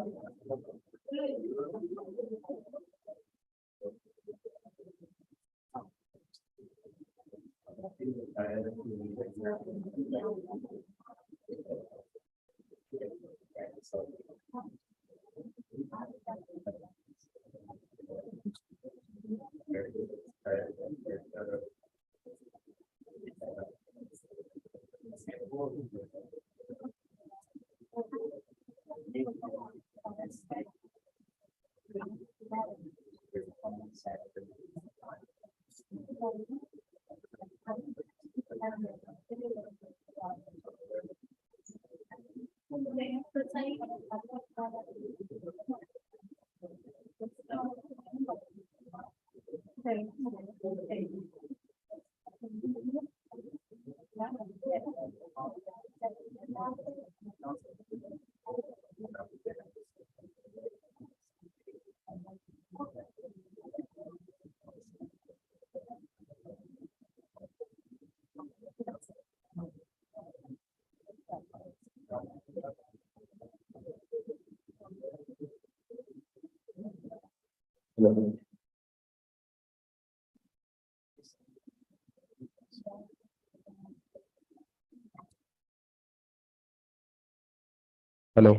Hello. Hello.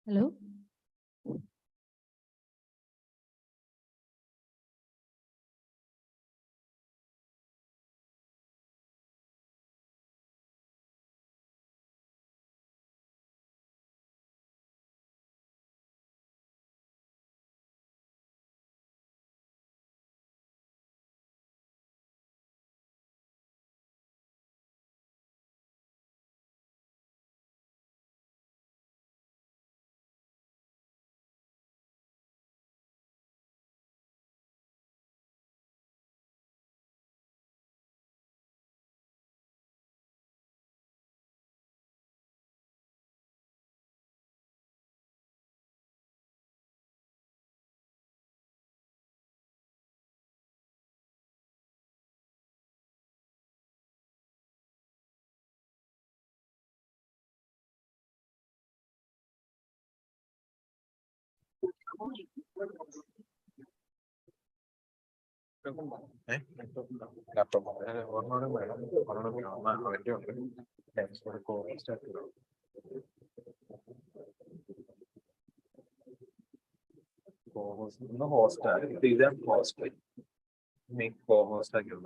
Hello. Laptop. One Thanks for the co-host. Co-host. No host. Exam host. Make co-host again.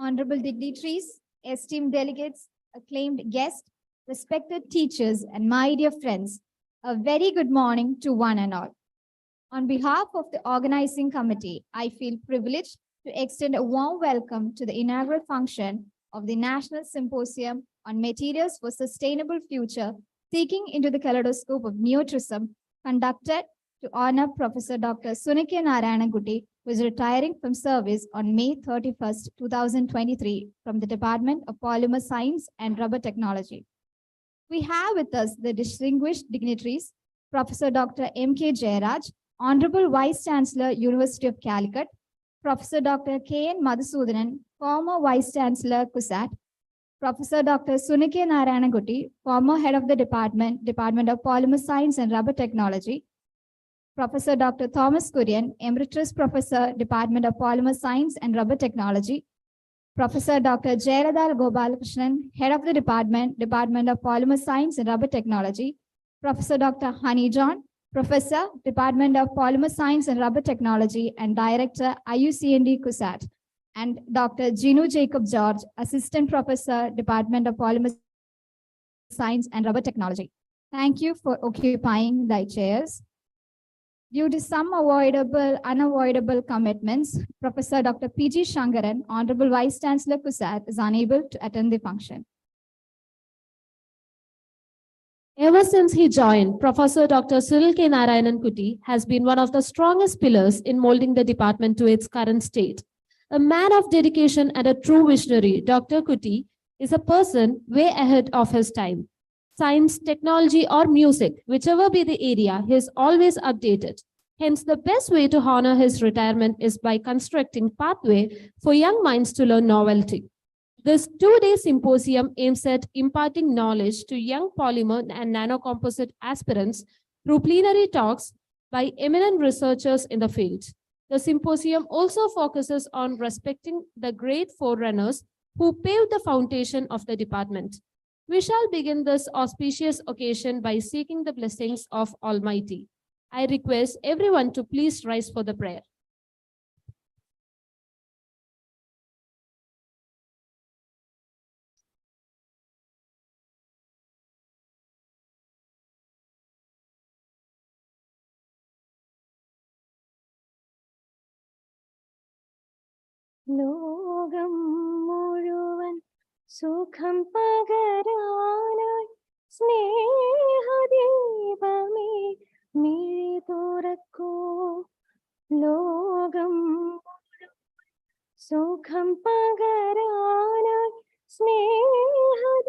honorable dignitaries, esteemed delegates, acclaimed guests, respected teachers, and my dear friends, a very good morning to one and all. On behalf of the organizing committee, I feel privileged to extend a warm welcome to the inaugural function of the National Symposium on Materials for Sustainable Future, Seeking into the Kaleidoscope of Neotrism, conducted to honor Professor Dr. Sunike Narayanankutti, who is retiring from service on May 31st, 2023 from the Department of Polymer Science and Rubber Technology. We have with us the distinguished dignitaries, Professor Dr. M.K. Jayaraj, Honorable Vice Chancellor, University of Calicut, Professor Dr. K.N. Madhusudanan, former Vice Chancellor, CUSAT, Professor Dr. Sunike Narayanankutti, former Head of the Department of Polymer Science and Rubber Technology, Professor Dr. Thomas Kurian, Emeritus Professor, Department of Polymer Science and Rubber Technology, Professor Dr. Jayalada Gopalakrishnan, Head of the Department of Polymer Science and Rubber Technology, Professor Dr. Honey John, Professor, Department of Polymer Science and Rubber Technology and Director, IUCND CUSAT, and Dr. Ginu Jacob George, Assistant Professor, Department of Polymer Science and Rubber Technology. Thank you for occupying thy chairs. Due to some unavoidable commitments, Professor Dr. P.G. Shankaran, Honorable Vice Chancellor CUSAT, is unable to attend the function. Ever since he joined, Professor Dr. Sunil K. Narayanankutti has been one of the strongest pillars in molding the department to its current state. A man of dedication and a true visionary, Dr. Kuti is a person way ahead of his time. Science, technology, or music, whichever be the area, he is always updated. Hence, the best way to honor his retirement is by constructing pathway for young minds to learn novelty. This two-day symposium aims at imparting knowledge to young polymer and nanocomposite aspirants through plenary talks by eminent researchers in the field. The symposium also focuses on respecting the great forerunners who paved the foundation of the department. We shall begin this auspicious occasion by seeking the blessings of Almighty. I request everyone to please rise for the prayer. ലോകം മുഴുവൻ സുഖം പകരാനായി സ്നേഹദീപമേ മിഴി തുറക്കൂ. ലോകം മുഴുവൻ സുഖം പകരാനായി സ്നേഹദീപമേ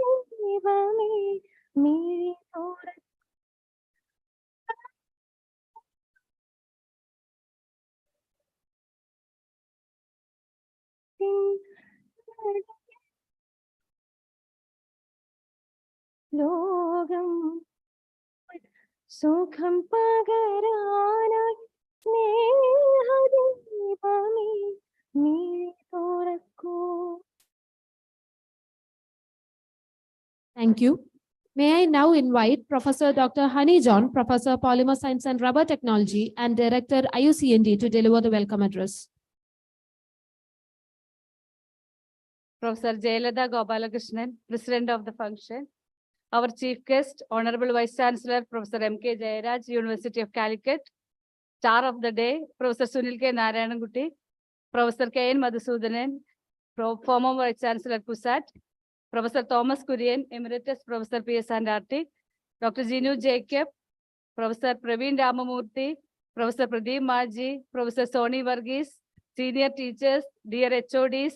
മിഴി തുറക്കൂ. ലോകം സുഖം പകരാനായി സ്നേഹദീപമേ മിഴി തുറക്കൂ. Thank you. May I now invite Professor Dr. Honey John, Professor Polymer Science and Rubber Technology and Director IUCND to deliver the welcome address. Professor Jayalada Gopalakrishnan, President of the function. Our chief guest, Honorable Vice Chancellor, Professor M.K. Jayaraj, University of Calicut. Star of the day, Professor Sunil K. Narayanankutti, Professor K.N. Madhusudanan, former Vice Chancellor CUSAT, Professor Thomas Kurian, Emeritus Professor PSNRT, Dr. Ginu Jacob, Professor Praveen Ramamurthy, Professor Pradeep Maji, Professor Soni Varghese, senior teachers, dear HODs,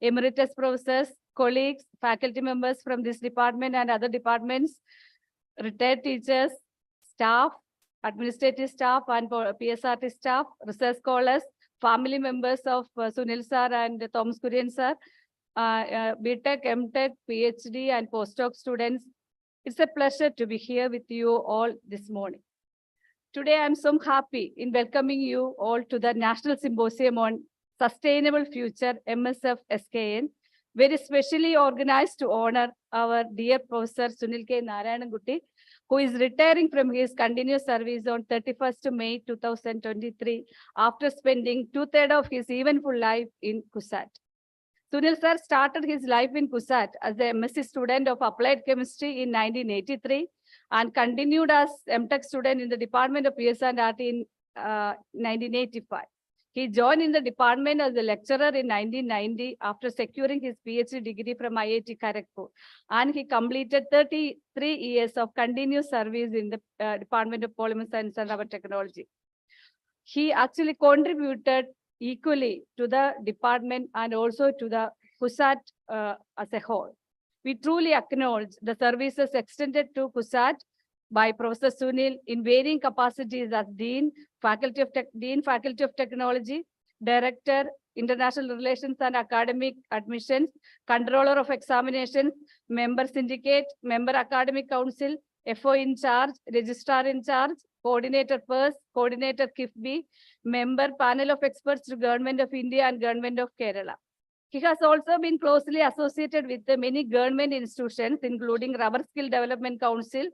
emeritus professors, colleagues, faculty members from this department and other departments, retired teachers, staff, administrative staff and PSRT staff, research scholars, family members of Sunil sir and Thomas Kurian sir, BTech, MTech, PhD and postdoc students. It's a pleasure to be here with you all this morning. Today, I'm so happy in welcoming you all to the National Symposium on Sustainable Future, MSF SKN, very specially organized to honor our dear Professor Sunil K. Narayanankutti, who is retiring from his continuous service on 31st May 2023 after spending 2/3 of his eventful life in CUSAT. Sunil sir started his life in CUSAT as a MSc student of Applied Chemistry in 1983 and continued as MTech student in the Department of PS&RT in 1985. He joined in the department as a lecturer in 1990 after securing his PhD degree from IIT Kharagpur, and he completed 33 years of continuous service in the Department of Polymer Science and Rubber Technology. He actually contributed equally to the department and also to the CUSAT as a whole. We truly acknowledge the services extended to CUSAT by Professor Sunil in varying capacities as Dean, Faculty of Technology, Director, International Relations and Academic Admissions, Controller of Examinations, Member Syndicate, Member Academic Council, FO in charge, Registrar in charge, Coordinator PERS, Coordinator KIFBI, Member Panel of Experts to Government of India and Government of Kerala. He has also been closely associated with the many government institutions, including Rubber Skill Development Council,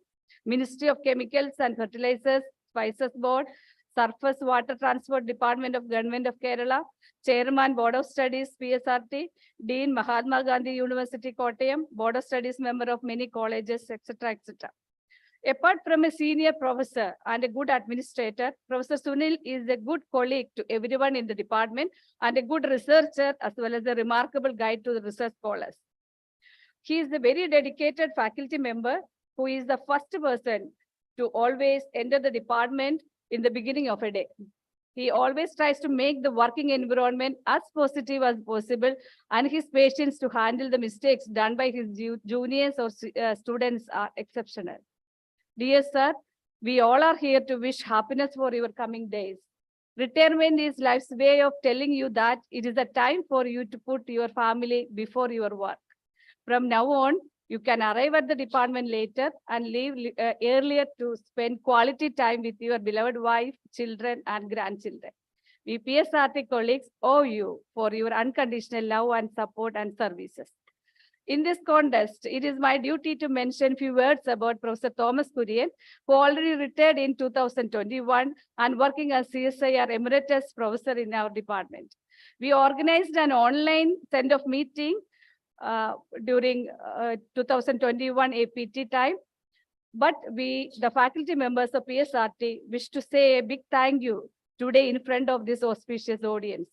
Ministry of Chemicals and Fertilizers, Spices Board, Surface Water Transport Department of Government of Kerala, Chairman Board of Studies, PSRT, Dean Mahatma Gandhi University, Kottayam, Board of Studies member of many colleges, etc., etc. Apart from a senior professor and a good administrator, Professor Sunil is a good colleague to everyone in the department and a good researcher as well as a remarkable guide to the research scholars. He is a very dedicated faculty member who is the first person to always enter the department in the beginning of a day. He always tries to make the working environment as positive as possible, and his patience to handle the mistakes done by his juniors or students are exceptional. Dear sir, we all are here to wish happiness for your coming days. Retirement is life's way of telling you that it is a time for you to put your family before your work. From now on, you can arrive at the department later and leave earlier to spend quality time with your beloved wife, children, and grandchildren. We PSRT colleagues owe you for your unconditional love and support and services. In this context, it is my duty to mention few words about Professor Thomas Kurian, who already retired in 2021 and working as CSIR Emeritus Professor in our department. We organized an online send-off meeting during 2021 APT time. But we, the faculty members of PSRT, wish to say a big thank you today in front of this auspicious audience.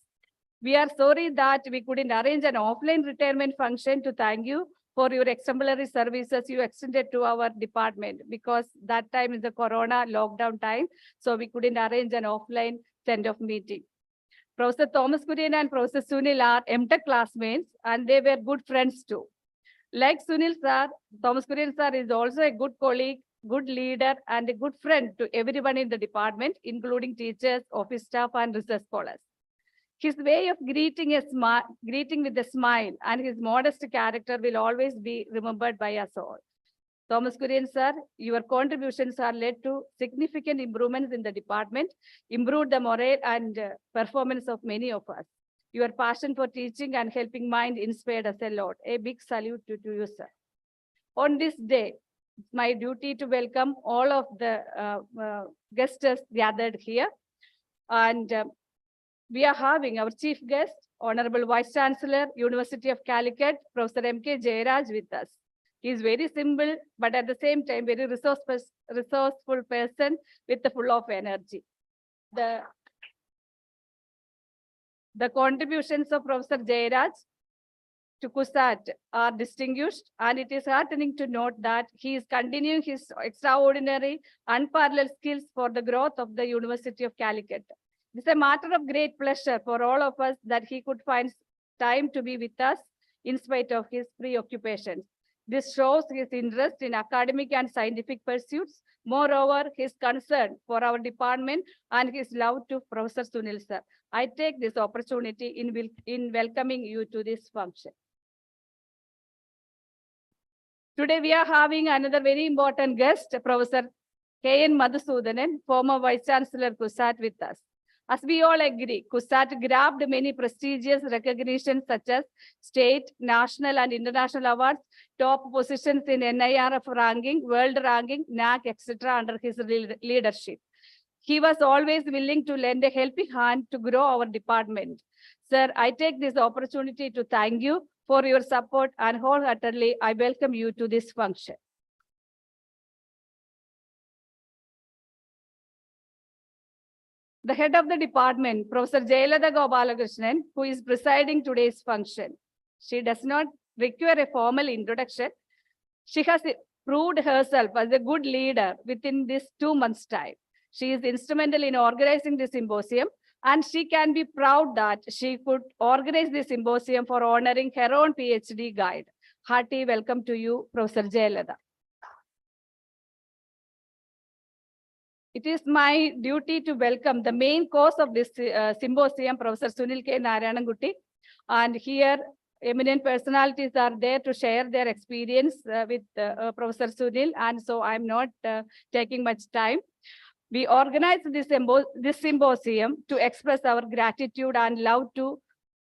We are sorry that we couldn't arrange an offline retirement function to thank you for your exemplary services you extended to our department, because that time is the Corona lockdown time, so we couldn't arrange an offline send-off meeting. Professor Thomas Kurian and Professor Sunil are MTech classmates, and they were good friends too. Like Sunil sir, Thomas Kurian sir is also a good colleague, good leader, and a good friend to everyone in the department, including teachers, office staff, and research scholars. His way of greeting with a smile and his modest character will always be remembered by us all. Thomas Kurian sir, your contributions have led to significant improvements in the department, improved the morale and performance of many of us. Your passion for teaching and helping mind inspired us a lot. A big salute to you, sir. On this day, it's my duty to welcome all of the guests gathered here. And we are having our chief guest, Honorable Vice Chancellor, University of Calicut, Professor M.K. Jayaraj with us. He is very simple, but at the same time, very resourceful person with the full of energy. The contributions of Professor Jayaraj to CUSAT are distinguished, and it is heartening to note that he is continuing his extraordinary, unparalleled skills for the growth of the University of Calicut. It is a matter of great pleasure for all of us that he could find time to be with us in spite of his preoccupations. This shows his interest in academic and scientific pursuits. Moreover, his concern for our department and his love to Professor Sunil sir. I take this opportunity in welcoming you to this function. Today, we are having another very important guest, Professor K.N. Madhusudanan, former Vice Chancellor CUSAT with us. As we all agree, CUSAT grabbed many prestigious recognitions such as state, national, and international awards, top positions in NIRF ranking, world ranking, NAC, etc. under his leadership. He was always willing to lend a helping hand to grow our department. Sir, I take this opportunity to thank you for your support and wholeheartedly I welcome you to this function. The head of the department, Professor Jayalada Gopalakrishnan, who is presiding today's function. She does not require a formal introduction. She has proved herself as a good leader within this 2 months' time. She is instrumental in organizing this symposium, and she can be proud that she could organize this symposium for honoring her own PhD guide. Hearty welcome to you, Professor Jayalada. It is my duty to welcome the main cause of this symposium, Professor Sunil K. Narayanankutti. And here, eminent personalities are there to share their experience with Professor Sunil. And so I'm not taking much time. We organized this symposium to express our gratitude and love to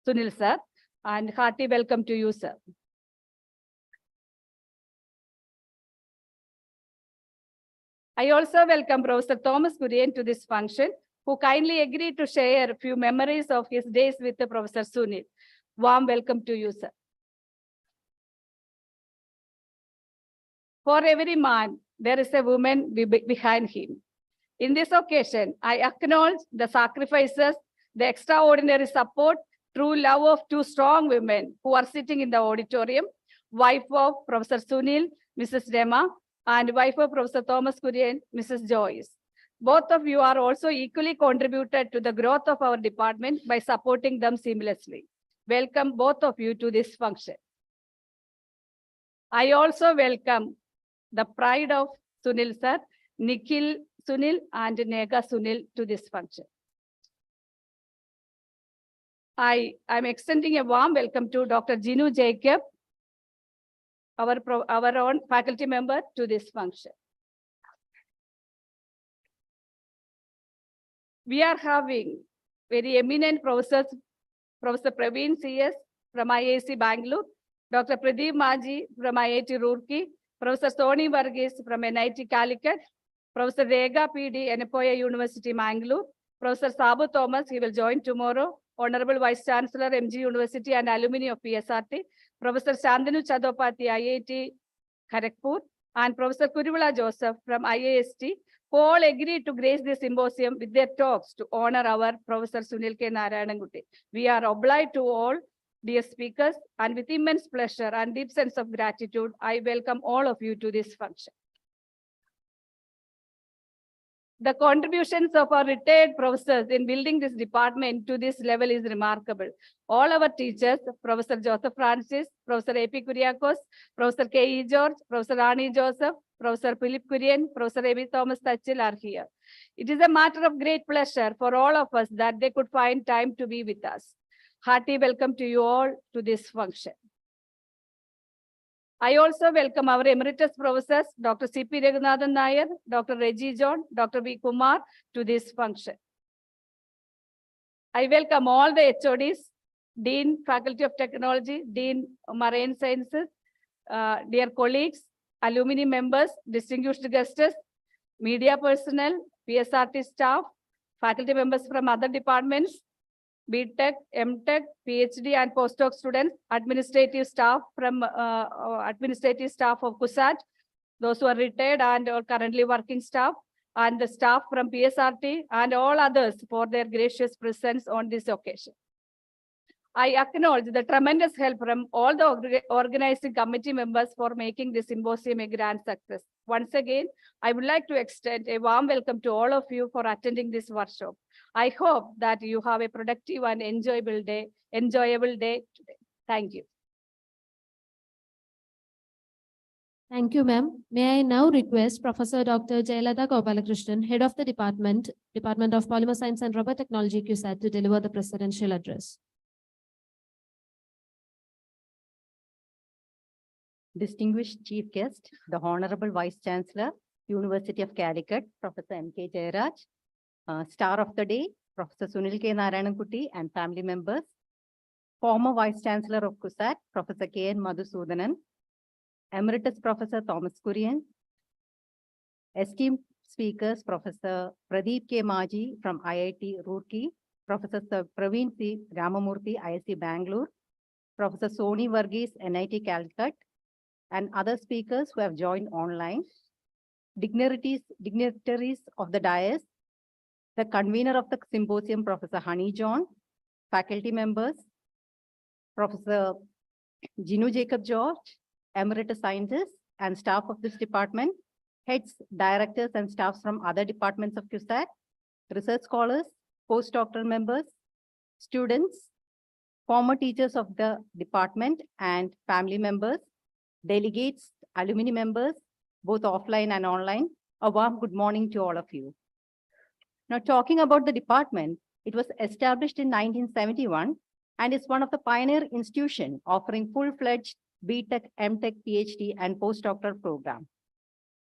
Sunil sir. And hearty welcome to you, sir. I also welcome Professor Thomas Kurian to this function, who kindly agreed to share a few memories of his days with Professor Sunil. Warm welcome to you, sir. For every man, there is a woman behind him. In this occasion, I acknowledge the sacrifices, the extraordinary support, true love of two strong women who are sitting in the auditorium, wife of Professor Sunil, Mrs. Rema, and wife of Professor Thomas Kurian, Mrs. Joyce. Both of you are also equally contributed to the growth of our department by supporting them seamlessly. Welcome both of you to this function. I also welcome the pride of Sunil sir, Nikhil Sunil and Nega Sunil to this function. I am extending a warm welcome to Dr. Jinu Jacob, our own faculty member to this function. We are having very eminent professors, Professor Praveen CS from IIC Bangalore, Dr. Pradeep Maji from IIT Roorkee, Professor Soni Varghese from NIT Calicut, Professor Rega PD, Enepoya University, Mangalore, Professor Sabu Thomas, he will join tomorrow, Honorable Vice Chancellor, MG University and alumni of PSRT, Professor Chandanu Chadopati, IIT Kharagpur, and Professor Kurivula Joseph from IIST, who all agreed to grace this symposium with their talks to honor our Professor Sunil K. Narayanankutti. We are obliged to all dear speakers, and with immense pleasure and deep sense of gratitude, I welcome all of you to this function. The contributions of our retired professors in building this department to this level is remarkable. All our teachers, Professor Joseph Francis, Professor A.P. Kuriakos, Professor K.E. George, Professor Rani Joseph, Professor Philip Kurian, Professor A.B. Thomas Tachil are here. It is a matter of great pleasure for all of us that they could find time to be with us. Hearty welcome to you all to this function. I also welcome our emeritus professors, Dr. C.P. Raghunathan Nair, Dr. Reggie John, Dr. V. Kumar to this function. I welcome all the HODs, Dean, Faculty of Technology, Dean, Marine Sciences, dear colleagues, alumni members, distinguished guests, media personnel, PSRT staff, faculty members from other departments, BTech, MTech, PhD and postdoc students, administrative staff from administrative staff of CUSAT, those who are retired and are currently working staff, and the staff from PSRT and all others for their gracious presence on this occasion. I acknowledge the tremendous help from all the organizing committee members for making this symposium a grand success. Once again, I would like to extend a warm welcome to all of you for attending this workshop. I hope that you have a productive and enjoyable day today. Thank you. Thank you, ma'am. May I now request Professor Dr. Jayalada Gopalakrishnan, Head of the Department of Polymer Science and Rubber Technology, CUSAT, to deliver the presidential address. Distinguished Chief Guest, the Honorable Vice Chancellor, University of Calicut, Professor M.K. Jayaraj, Star of the Day, Professor Sunil K. Narayanankutti and family members, former Vice Chancellor of CUSAT, Professor K.N. Madhusudanan, Emeritus Professor Thomas Kurian, esteemed speakers, Professor Pradeep K. Maji from IIT Roorkee, Professor Praveen C. Ramamurthy, ISC Bangalore, Professor Soni Varghese, NIT Calicut, and other speakers who have joined online, dignitaries of the dais, the convener of the symposium, Professor Honey John, faculty members, Professor Ginu Jacob George, emeritus scientists and staff of this department, heads, directors and staffs from other departments of CUSAT, research scholars, postdoctoral members, students, former teachers of the department and family members, delegates, alumni members, both offline and online. A warm good morning to all of you. Now, talking about the department, it was established in 1971 and is one of the pioneer institutions offering full-fledged BTech, MTech, PhD, and postdoctoral program.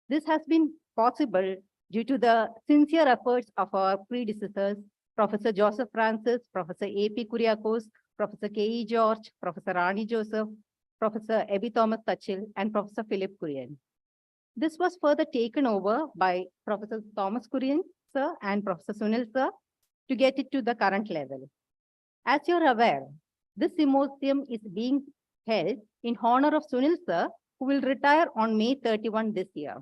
This has been possible due to the sincere efforts of our predecessors, Professor Joseph Francis, Professor A.P. Kuriakose, Professor K.E. George, Professor Rani Joseph, Professor Ebi Thomas Tachil, and Professor Philip Kurian. This was further taken over by Professor Thomas Kurian, sir, and Professor Sunil, sir, to get it to the current level. As you're aware, this symposium is being held in honor of Sunil, sir, who will retire on May 31 this year.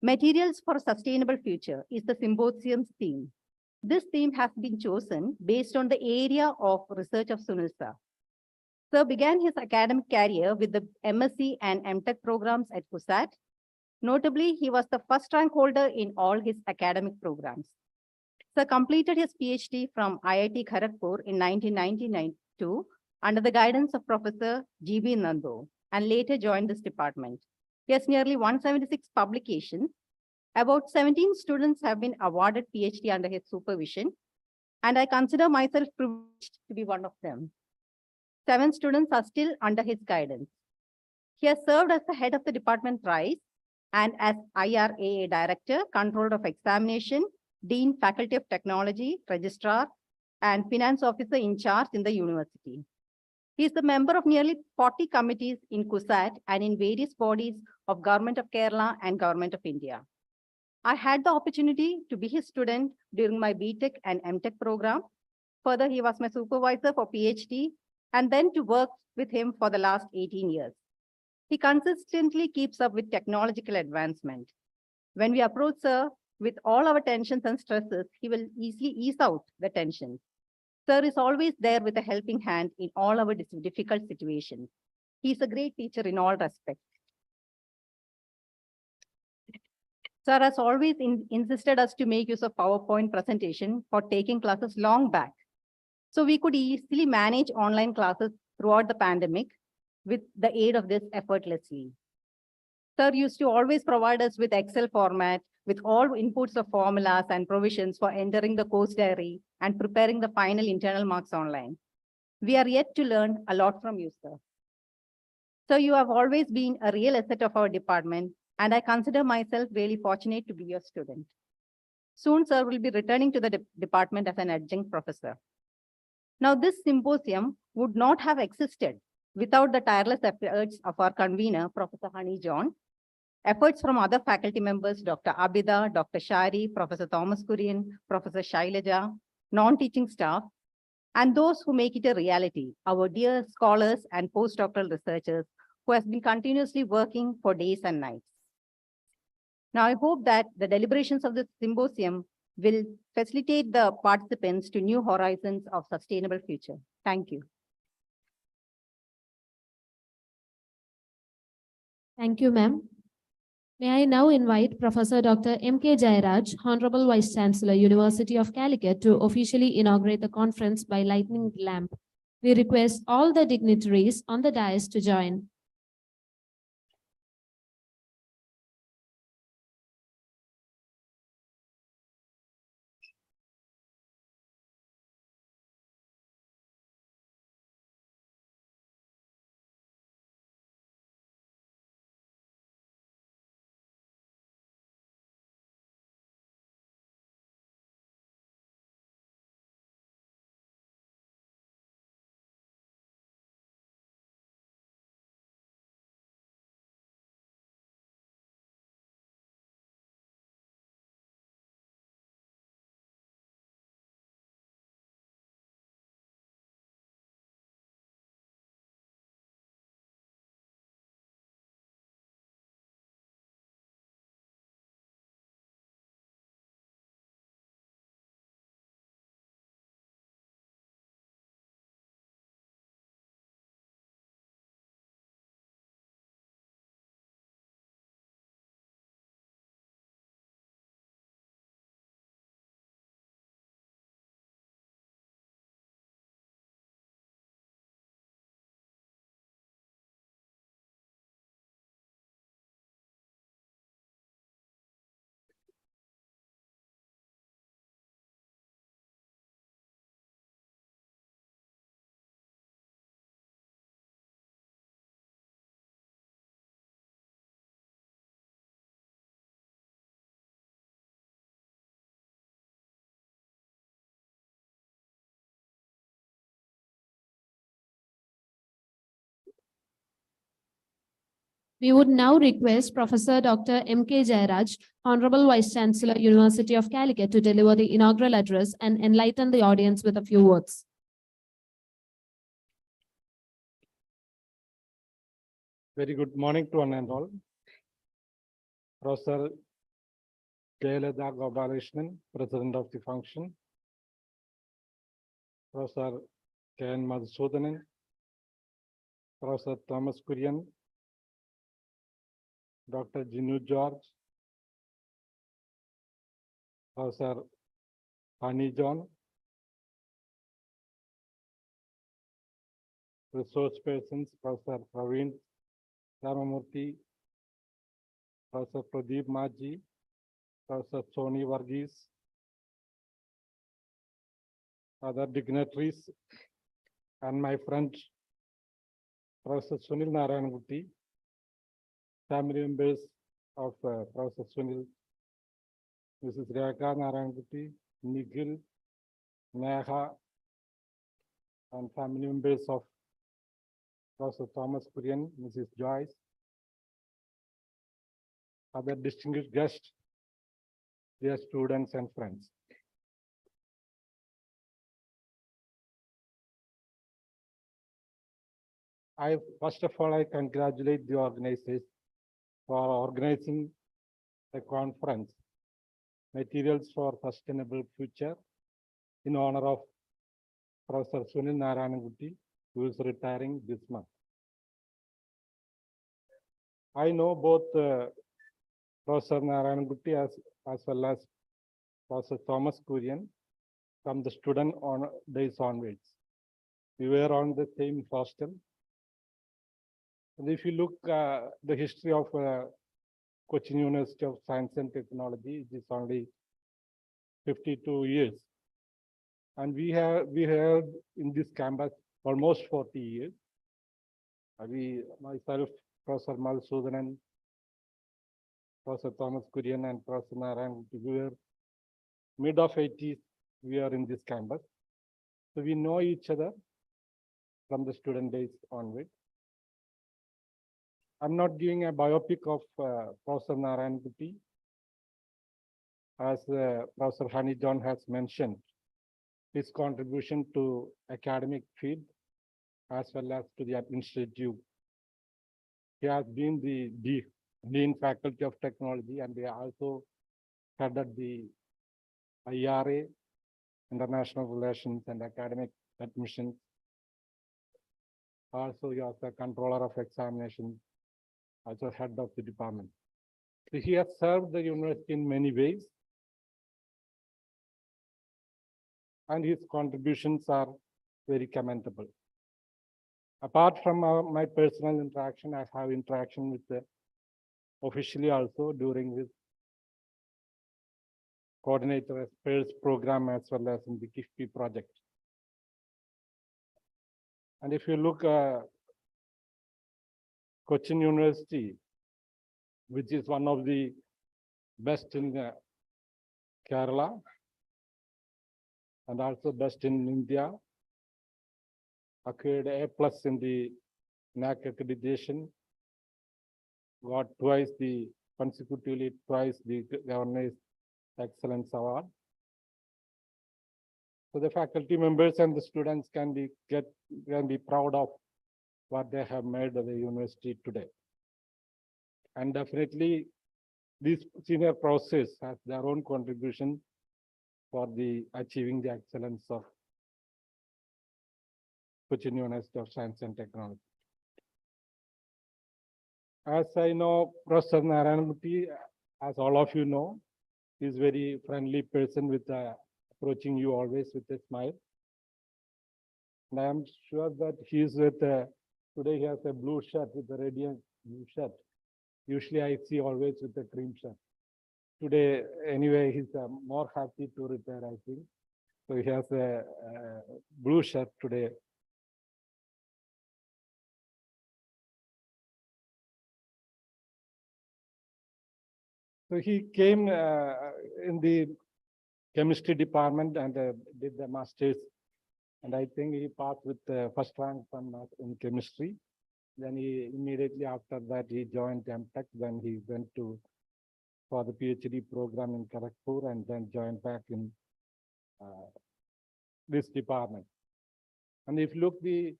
Materials for a Sustainable Future is the symposium's theme. This theme has been chosen based on the area of research of Sunil, sir. Sir began his academic career with the MSc and MTech programs at CUSAT. Notably, he was the first rank holder in all his academic programs. Sir completed his PhD from IIT Kharagpur in 1992 under the guidance of Professor G.B. Nando and later joined this department. He has nearly 176 publications. About 17 students have been awarded PhD under his supervision, and I consider myself privileged to be one of them. 7 students are still under his guidance. He has served as the head of the department thrice and as IRAA Director, Controller of Examination, Dean, Faculty of Technology, Registrar, and Finance Officer in charge in the university. He is the member of nearly 40 committees in CUSAT and in various bodies of Government of Kerala and Government of India. I had the opportunity to be his student during my BTech and MTech program. Further, he was my supervisor for PhD and then to work with him for the last 18 years. He consistently keeps up with technological advancement. When we approach Sir with all our tensions and stresses, he will easily ease out the tensions. Sir is always there with a helping hand in all our difficult situations. He is a great teacher in all respects. Sir has always insisted us to make use of PowerPoint presentation for taking classes long back. So we could easily manage online classes throughout the pandemic with the aid of this effortlessly. Sir used to always provide us with Excel format with all inputs of formulas and provisions for entering the course diary and preparing the final internal marks online. We are yet to learn a lot from you, sir. So you have always been a real asset of our department, and I consider myself really fortunate to be your student. Soon, sir will be returning to the department as an adjunct professor. Now, this symposium would not have existed without the tireless efforts of our convener, Professor Honey John, efforts from other faculty members, Dr. Abida, Dr. Shari, Professor Thomas Kurian, Professor Shailaja, non-teaching staff, and those who make it a reality, our dear scholars and postdoctoral researchers who has been continuously working for days and nights. Now, I hope that the deliberations of this symposium will facilitate the participants to new horizons of sustainable future. Thank you. Thank you, ma'am. May I now invite Professor Dr. M.K. Jairaj, Honorable Vice Chancellor, University of Calicut, to officially inaugurate the conference by lighting the lamp. We request all the dignitaries on the dais to join. We would now request Professor Dr. M.K. Jairaj, Honorable Vice Chancellor, University of Calicut, to deliver the inaugural address and enlighten the audience with a few words. Very good morning to one and all. Professor Jayalalitha Gopalakrishnan, President of the function. Professor K.N. Madhusudanan, Professor Thomas Kurian, Dr. Jinu George, Professor Hani John, resource persons, Professor Praveen Ramamurthy, Professor Pradeep Maji, Professor Soni Varghese, other dignitaries, and my friend, Professor Sunil Narayanakutty, family members of Professor Sunil, Mrs. Rekha Narayanakutty, Nikhil, Neha, and family members of Professor Thomas Kurian, Mrs. Joyce, other distinguished guests, dear students and friends. First of all, I congratulate the organizers for organizing a conference, Materials for Sustainable Future, in honor of Professor Sunil Narayanakutty, who is retiring this month. I know both Professor Narayanakutty as well as Professor Thomas Kurian from the student days onwards. We were on the same hostel. And if you look the history of Cochin University of Science and Technology, it is only 52 years. And we have in this campus almost 40 years. Myself, Professor Madhusudanan, Professor Thomas Kurian, and Professor Narayan, we were mid of 80s, we are in this campus. So we know each other from the student days onward. I'm not giving a biopic of Professor Narayanakutty. As Professor Hani John has mentioned, his contribution to academic field as well as to the administrative. He has been the Dean Faculty of Technology, and he also headed the IRA, International Relations and Academic Admissions. Also, he was the Controller of Examinations, also head of the department. So he has served the university in many ways, and his contributions are very commendable. Apart from my personal interaction, I have interaction with the officially also during this coordinator affairs program as well as in the KIFPI project. And if you look Cochin University, which is one of the best in Kerala and also best in India, acquired A+ in the NAC accreditation, got consecutively twice the Governor's Excellence Award. So the faculty members and the students can be proud of what they have made of the university today. And definitely, this senior process has their own contribution for achieving the excellence of Cochin University of Science and Technology. As I know, Professor Narayanakutty, as all of you know, is very friendly person with approaching you always with a smile. And I am sure that he is with today he has a blue shirt with a radiant blue shirt. Usually I see always with a cream shirt. Today, anyway, he's more happy to retire, I think. So he has a blue shirt today. So he came in the chemistry department and did the master's. And I think he passed with the first rank in chemistry. Then he immediately after that he joined MTech. Then he went to for the PhD program in Kharagpur and then joined back in this department. And if you look the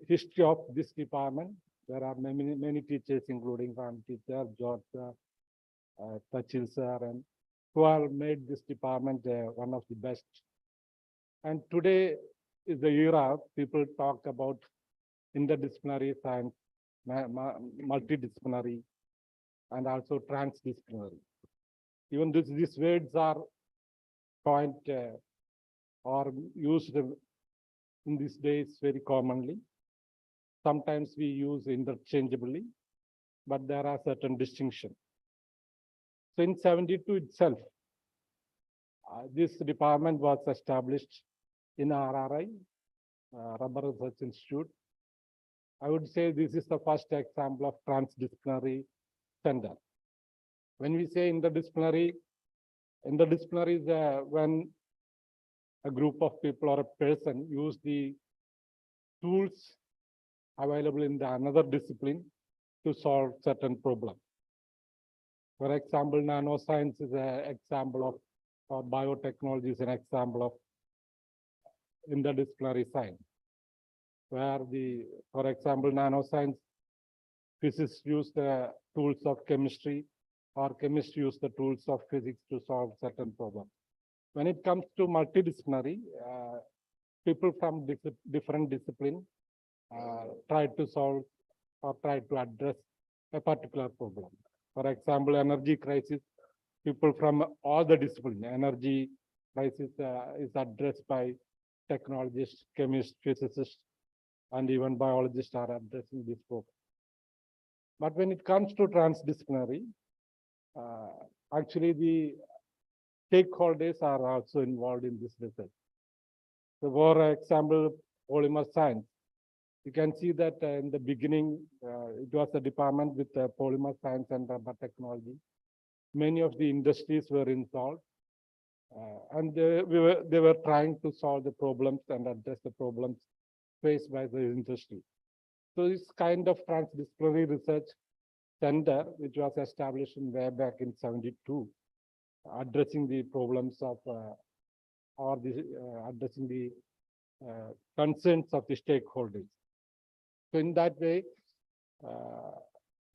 history of this department, there are many teachers, including Ram teacher, George, Tachil sir, and who have made this department one of the best. And today is the era people talk about interdisciplinary science, multidisciplinary, and also transdisciplinary. Even these words are coined or used in these days very commonly. Sometimes we use interchangeably, but there are certain distinctions. So in 72 itself, this department was established in RRI, Rubber Research Institute. I would say this is the first example of transdisciplinary center. When we say interdisciplinary is when a group of people or a person use the tools available in the another discipline to solve certain problems. For example, nanoscience is an example of, or biotechnology is an example of interdisciplinary science, where for example, nanoscience, physicists use the tools of chemistry, or chemists use the tools of physics to solve certain problems. When it comes to multidisciplinary, people from different disciplines try to solve or try to address a particular problem. For example, energy crisis, people from all the disciplines, energy crisis is addressed by technologists, chemists, physicists, and even biologists are addressing this problem. But when it comes to transdisciplinary, actually the stakeholders are also involved in this research. So for example, polymer science, you can see that in the beginning, it was a department with polymer science and rubber technology. Many of the industries were involved, and they were trying to solve the problems and address the problems faced by the industry. So this kind of transdisciplinary research center, which was established in way back in 72, addressing the problems of addressing the concerns of the stakeholders. So in that way,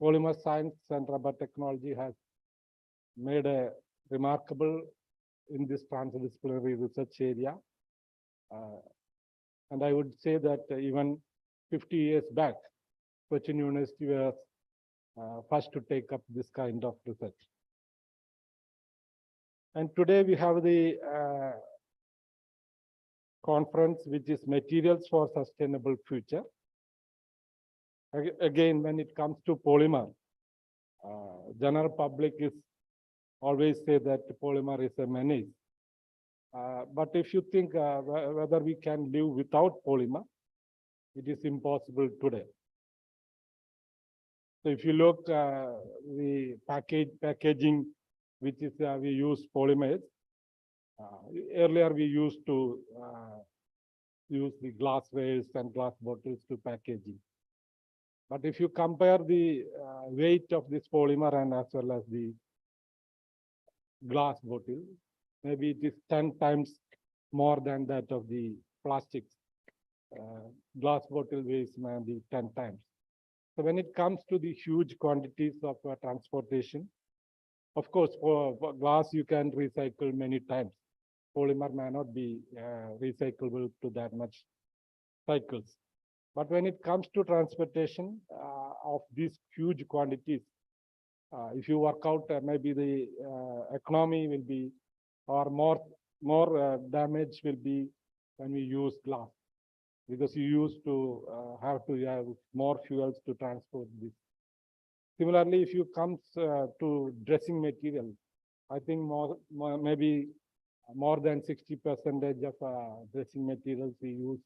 polymer science and rubber technology has made a remarkable in this transdisciplinary research area. And I would say that even 50 years back, Cochin University was first to take up this kind of research. And today we have the conference, which is Materials for Sustainable Future. Again, when it comes to polymer, general public is always say that polymer is a menace. But if you think whether we can live without polymer, it is impossible today. So if you look the packaging, which is we use polymers. Earlier we used to use the glasswares and glass bottles to packaging. But if you compare the weight of this polymer and as well as the glass bottle, maybe it is 10 times more than that of the plastics. Glass bottle weighs maybe 10 times. So when it comes to the huge quantities of transportation, of course, for glass you can recycle many times. Polymer may not be recyclable to that much cycles. But when it comes to transportation of these huge quantities, if you work out, maybe the economy will be, or more damage will be when we use glass, because you used to have to have more fuels to transport this. Similarly, if you come to dressing material, I think maybe more than 60% of dressing materials we use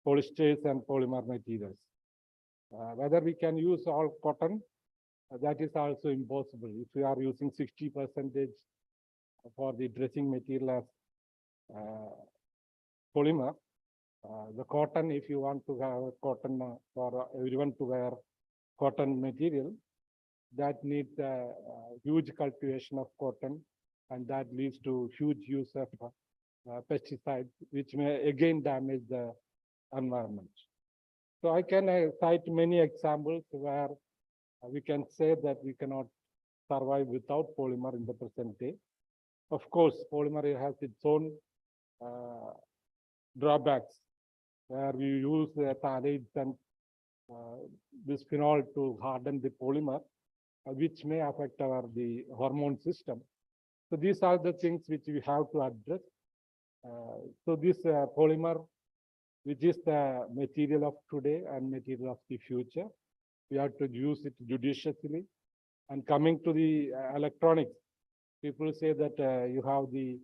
polyesters and polymer materials. Whether we can use all cotton, that is also impossible. If we are using 60% for the dressing material as polymer, The cotton, if you want to have cotton for everyone to wear cotton material, that needs a huge cultivation of cotton, and that leads to huge use of pesticides, which may again damage the environment. So I can cite many examples where we can say that we cannot survive without polymer in the present day. Of course, polymer has its own drawbacks, where we use phthalates and bisphenol to harden the polymer, which may affect the hormone system. So these are the things which we have to address. So this polymer, which is the material of today and material of the future, we have to use it judiciously. And coming to the electronics, people say that you have the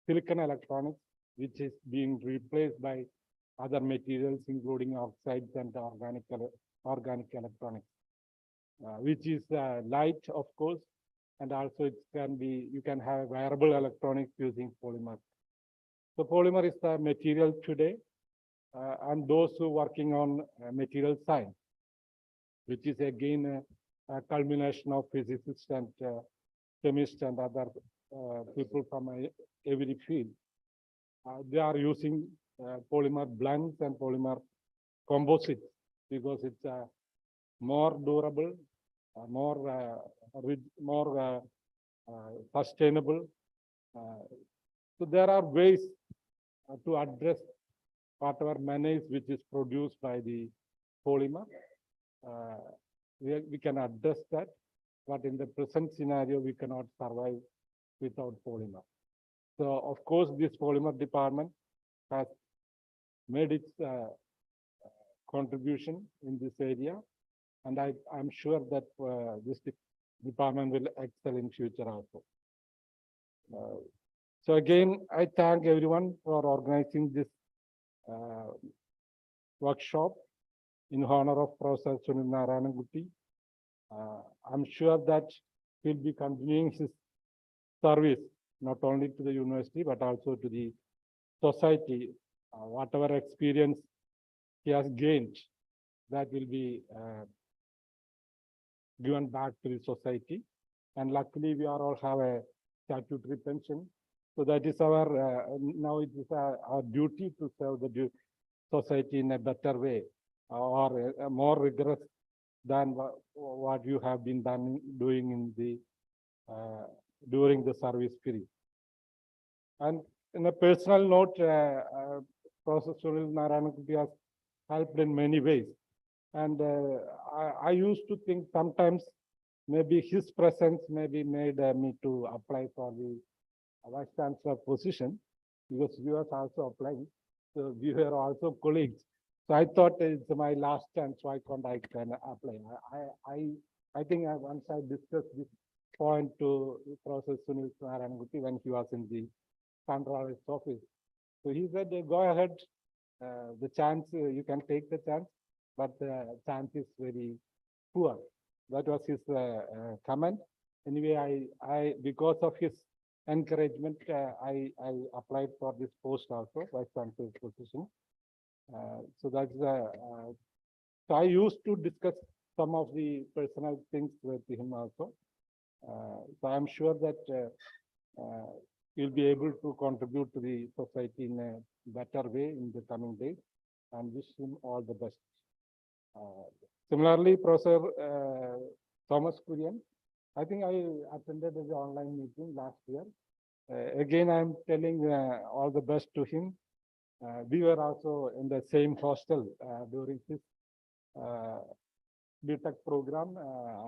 silicon electronics, which is being replaced by other materials, including oxides and organic electronics, which is light, of course, and also it can be, you can have wearable electronics using polymer. So polymer is the material today, and those who are working on material science, which is again a culmination of physicists and chemists and other people from every field. They are using polymer blends and polymer composites because it's more durable, more sustainable. So there are ways to address whatever menace which is produced by the polymer. We can address that, but in the present scenario, we cannot survive without polymer. So of course, this polymer department has made its contribution in this area, and I'm sure that this department will excel in future also. So again, I thank everyone for organizing this workshop in honor of Professor Sunil Narayanan Kutty. I'm sure that he'll be continuing his service not only to the university but also to the society. Whatever experience he has gained, that will be given back to the society. And luckily, we are all have a statutory pension. So that is our, now it is our duty to serve the society in a better way or more rigorous than what you have been doing in the during the service period. And in a personal note, Professor Sunil Narayanan Kutty has helped in many ways. And I used to think sometimes maybe his presence maybe made me to apply for the Vice Chancellor position, because we were also applying. So we were also colleagues. So I thought it's my last chance, why can't I apply? I think once I discussed this point to Professor Sunil Narayanan Kutty when he was in the Controller's office. So he said, go ahead, the chance, you can take the chance, but the chance is very poor. That was his comment. Anyway, I because of his encouragement, I applied for this post also, Vice Chancellor's position. So that's so I used to discuss some of the personal things with him also. So I'm sure that he'll be able to contribute to the society in a better way in the coming days, and wish him all the best. Similarly, Professor Thomas Kurian, I think I attended the online meeting last year. Again, I'm telling all the best to him. We were also in the same hostel during his BTech program.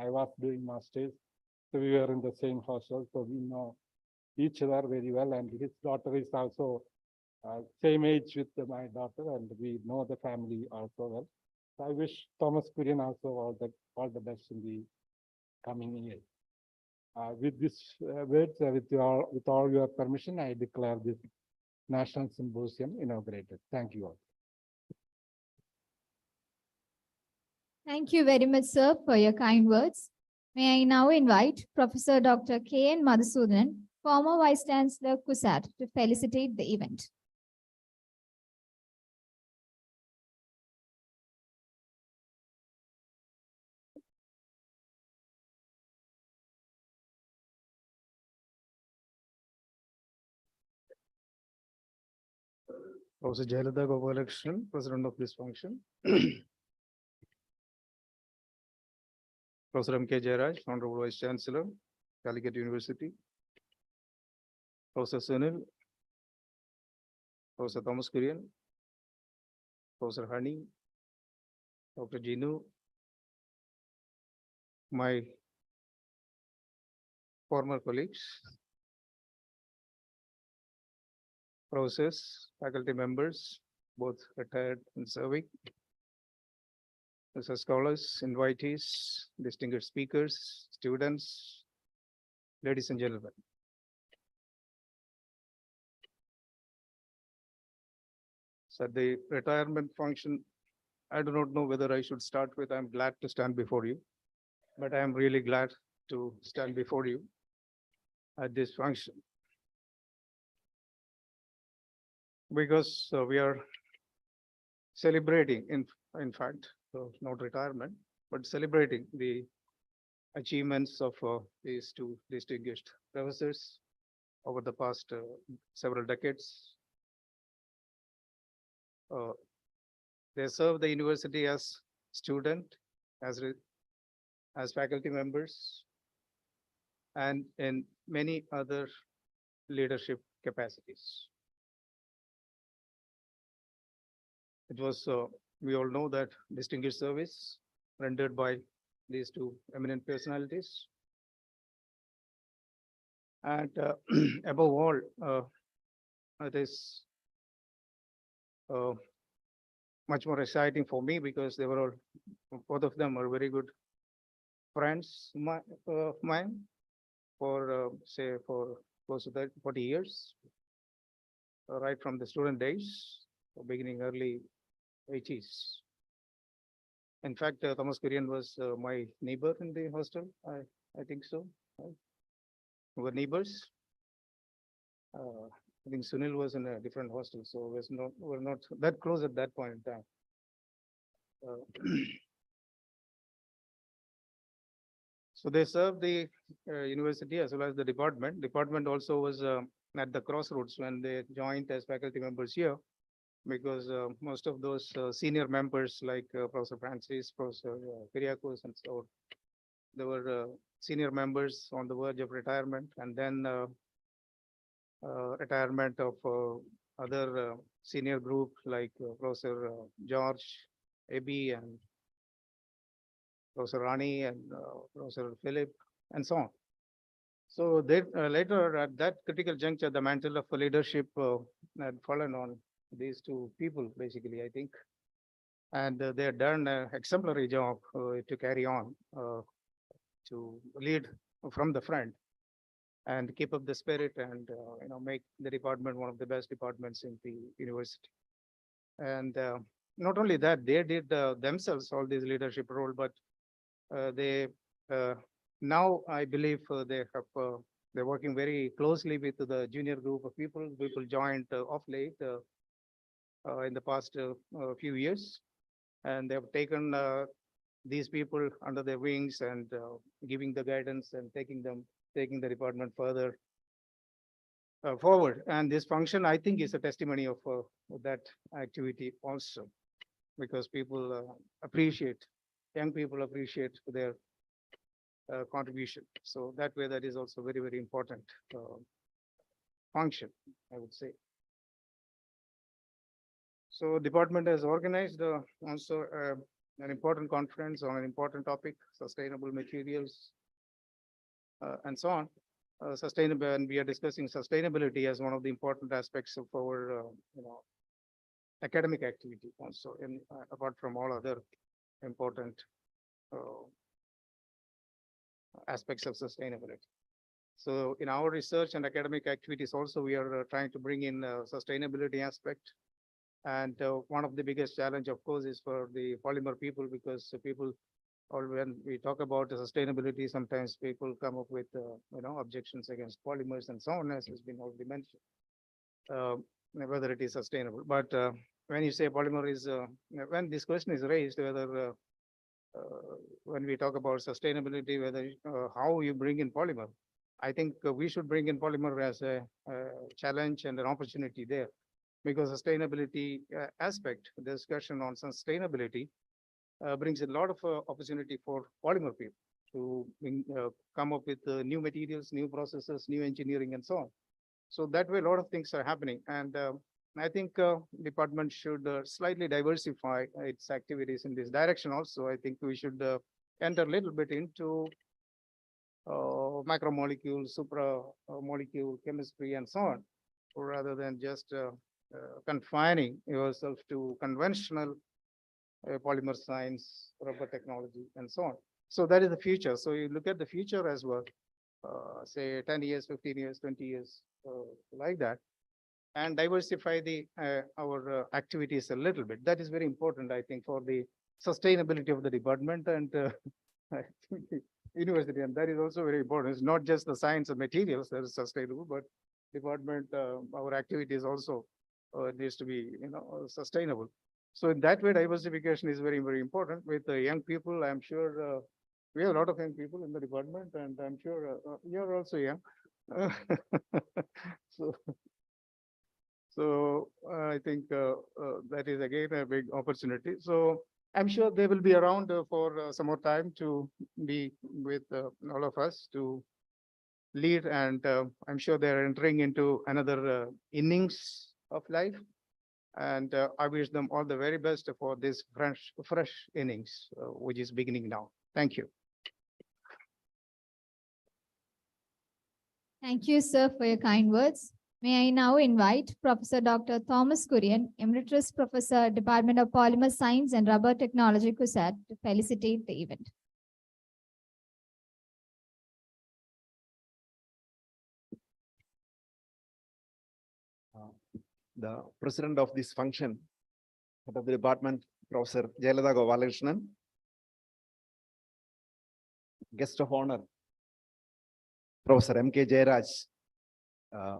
I was doing masters, so we were in the same hostel, so we know each other very well. And his daughter is also same age with my daughter, and we know the family also well. So I wish Thomas Kurian also all the best in the coming years. With this words, with all your permission, I declare this National Symposium inaugurated. Thank you all. Thank you very much, sir, for your kind words. May I now invite Professor Dr. K. N. Madhusudanan, former Vice Chancellor, KUSAT, to felicitate the event. Professor Jayalalitha Gopalakrishnan, President of this function. Professor M.K. Jairaj, Honorable Vice Chancellor, Calicut University. Professor Sunil, Professor Thomas Kurian, Professor Hani, Dr. Jinu, my former colleagues, professors, faculty members, both retired and serving, Mr. Scholars, invitees, distinguished speakers, students, ladies and gentlemen. So the retirement function, I do not know whether I should start with, I'm glad to stand before you, but I am really glad to stand before you at this function. Because we are celebrating, in fact, not retirement, but celebrating the achievements of these two distinguished professors over the past several decades. They serve the university as student, as faculty members, and in many other leadership capacities. It was, we all know that distinguished service rendered by these two eminent personalities. And above all, it is much more exciting for me because they were all, both of them are very good friends of mine for, say, for close to 40 years, right from the student days, beginning early 80s. In fact, Thomas Kurian was my neighbor in the hostel. I think so. Right? We were neighbors. I think Sunil was in a different hostel, so we're not that close at that point in time. So they served the university as well as the department. Department also was at the crossroads when they joined as faculty members here, because most of those senior members like Professor Francis, Professor Kyriakos, and so on, they were senior members on the verge of retirement, and then retirement of other senior group like Professor George, Abi, and Professor Rani, and Professor Philip, and so on. So they later at that critical juncture, the mantle of leadership had fallen on these two people, basically, I think. And they had done an exemplary job to carry on, to lead from the front and keep up the spirit and make the department one of the best departments in the university. And not only that, they did themselves all these leadership role, but they now I believe they have they're working very closely with the junior group of people. People joined off late in the past few years, and they have taken these people under their wings and giving the guidance and taking the department further forward. And this function, I think, is a testimony of that activity also, because people appreciate, young people appreciate their contribution. So that way, that is also very, very important function, I would say. So department has organized also an important conference on an important topic, sustainable materials, and so on. Sustainable, and we are discussing sustainability as one of the important aspects of our, academic activity also, in apart from all other important aspects of sustainability. So in our research and academic activities also, we are trying to bring in sustainability aspect. And one of the biggest challenge, of course, is for the polymer people, because people, or when we talk about the sustainability, sometimes people come up with, objections against polymers and so on, as has been already mentioned, whether it is sustainable. But when you say polymer is, when this question is raised, whether when we talk about sustainability, whether how you bring in polymer, I think we should bring in polymer as a challenge and an opportunity there. because sustainability aspect, the discussion on sustainability brings a lot of opportunity for polymer people to come up with new materials, new processes, new engineering, and so on. So that way, a lot of things are happening, and I think department should slightly diversify its activities in this direction. Also, I think we should enter a little bit into macromolecule, supramolecule chemistry, and so on, rather than just confining yourself to conventional polymer science, rubber technology, and so on. So that is the future. So you look at the future as well, say 10 years, 15 years, 20 years, like that, and diversify the our activities a little bit. That is very important, I think, for the sustainability of the department and I think the university, and that is also very important. It's not just the science and materials that is sustainable, but department, our activities also needs to be, sustainable. So in that way, diversification is very, very important with the young people. I'm sure we have a lot of young people in the department, and I'm sure you're also young. So I think that is again a big opportunity. So I'm sure they will be around for some more time to be with all of us to lead, and I'm sure they're entering into another innings of life. And I wish them all the very best for this fresh innings, which is beginning now. Thank you. Thank you, sir, for your kind words. May I now invite Professor Dr. Thomas Kurian, Emeritus Professor, Department of Polymer Science and Rubber Technology, CUSAT, to felicitate the event. The president of this function, head of the department, Professor Jayalada Gopalakrishnan, guest of honor, Professor M.K. Jayaraj,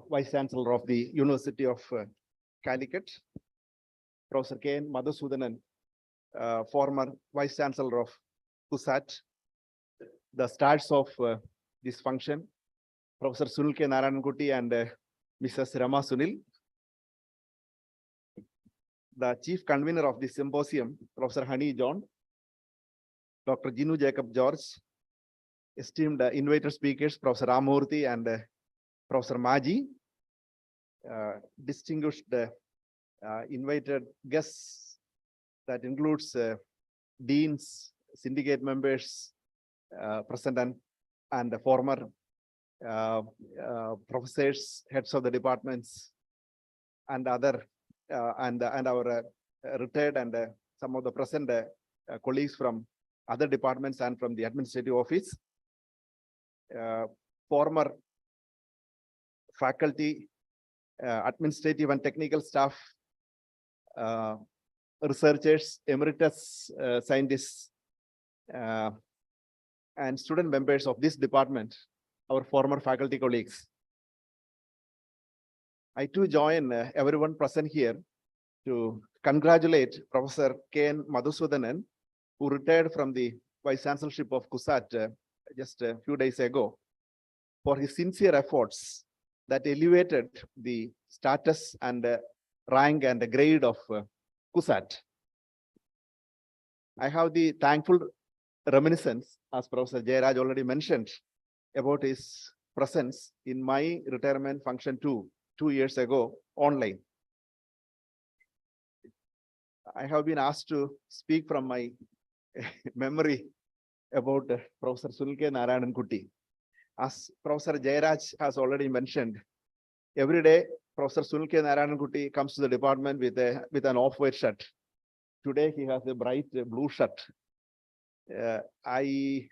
Vice Chancellor of the University of Calicut, Professor K.N. Madhusudanan, former Vice Chancellor of CUSAT, the stars of this function, Professor Sunil K. Narayanan Kutty and Mrs. Rama Sunil, the chief convener of this symposium, Professor Honey John, Dr. Jinu Jacob George, esteemed invited speakers, Professor Ramurthy and Professor Maji, distinguished invited guests, that includes deans, syndicate members, present and the former professors, heads of the departments, and other and our retired and some of the present colleagues from other departments and from the administrative office, former faculty, administrative and technical staff, researchers, emeritus scientists, and student members of this department, our former faculty colleagues. I too join everyone present here to congratulate Professor K.N. Madhusudanan, who retired from the Vice Chancellorship of CUSAT just a few days ago, for his sincere efforts that elevated the status and rank and the grade of CUSAT. I have the thankful reminiscence, as Professor Jayaraj already mentioned, about his presence in my retirement function 2 years ago online. I have been asked to speak from my memory about Professor Sunil K. Narayanan Kutty. As Professor Jayaraj has already mentioned, every day Professor Sunil K. Narayanan Kutty comes to the department with an off-white shirt. Today he has a bright blue shirt. I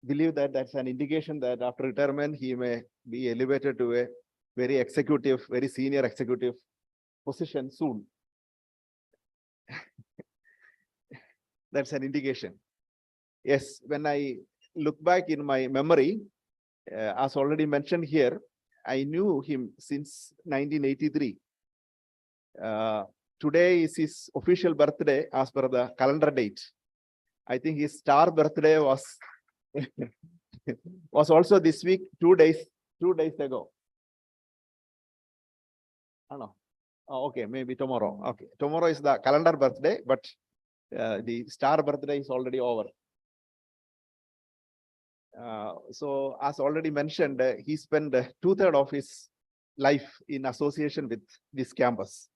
believe that that's an indication that after retirement he may be elevated to a very senior executive position soon. That's an indication. Yes, when I look back in my memory, as already mentioned here, I knew him since 1983. Today is his official birthday as per the calendar date. I think his star birthday was was also this week, 2 days ago. Oh, no. Okay, maybe tomorrow. Okay, tomorrow is the calendar birthday, but the star birthday is already over. So as already mentioned, he spent 2/3 of his life in association with this campus.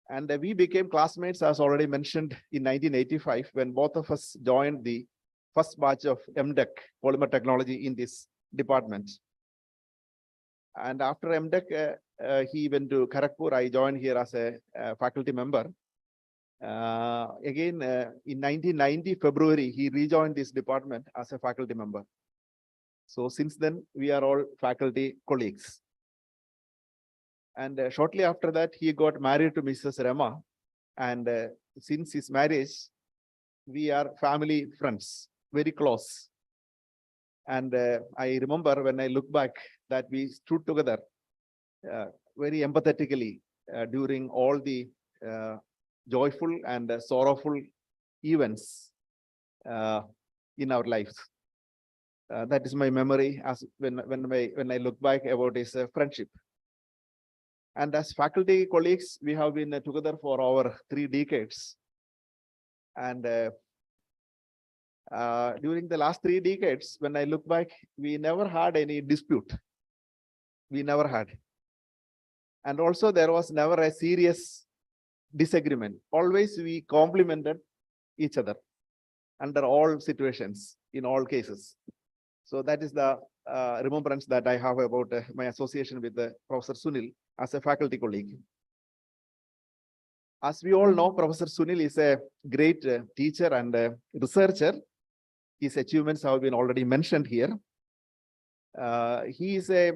And we became classmates, as already mentioned, in 1985, when both of us joined the first batch of MTech, Polymer Technology, in this department. And after MTech, he went to Kharagpur. I joined here as a faculty member. Again, in 1990, February, he rejoined this department as a faculty member. So since then, we are all faculty colleagues. And shortly after that, he got married to Mrs. Rema. And since his marriage, we are family friends, very close. And I remember when I look back that we stood together very empathetically during all the joyful and sorrowful events in our lives. That is my memory as when I look back about his friendship. And as faculty colleagues, we have been together for over 3 decades. And during the last 3 decades, when I look back, we never had any dispute. We never had. And also there was never a serious disagreement. Always we complimented each other under all situations, in all cases. So that is the remembrance that I have about my association with Professor Sunil as a faculty colleague. As we all know, Professor Sunil is a great teacher and researcher. His achievements have been already mentioned here. He is a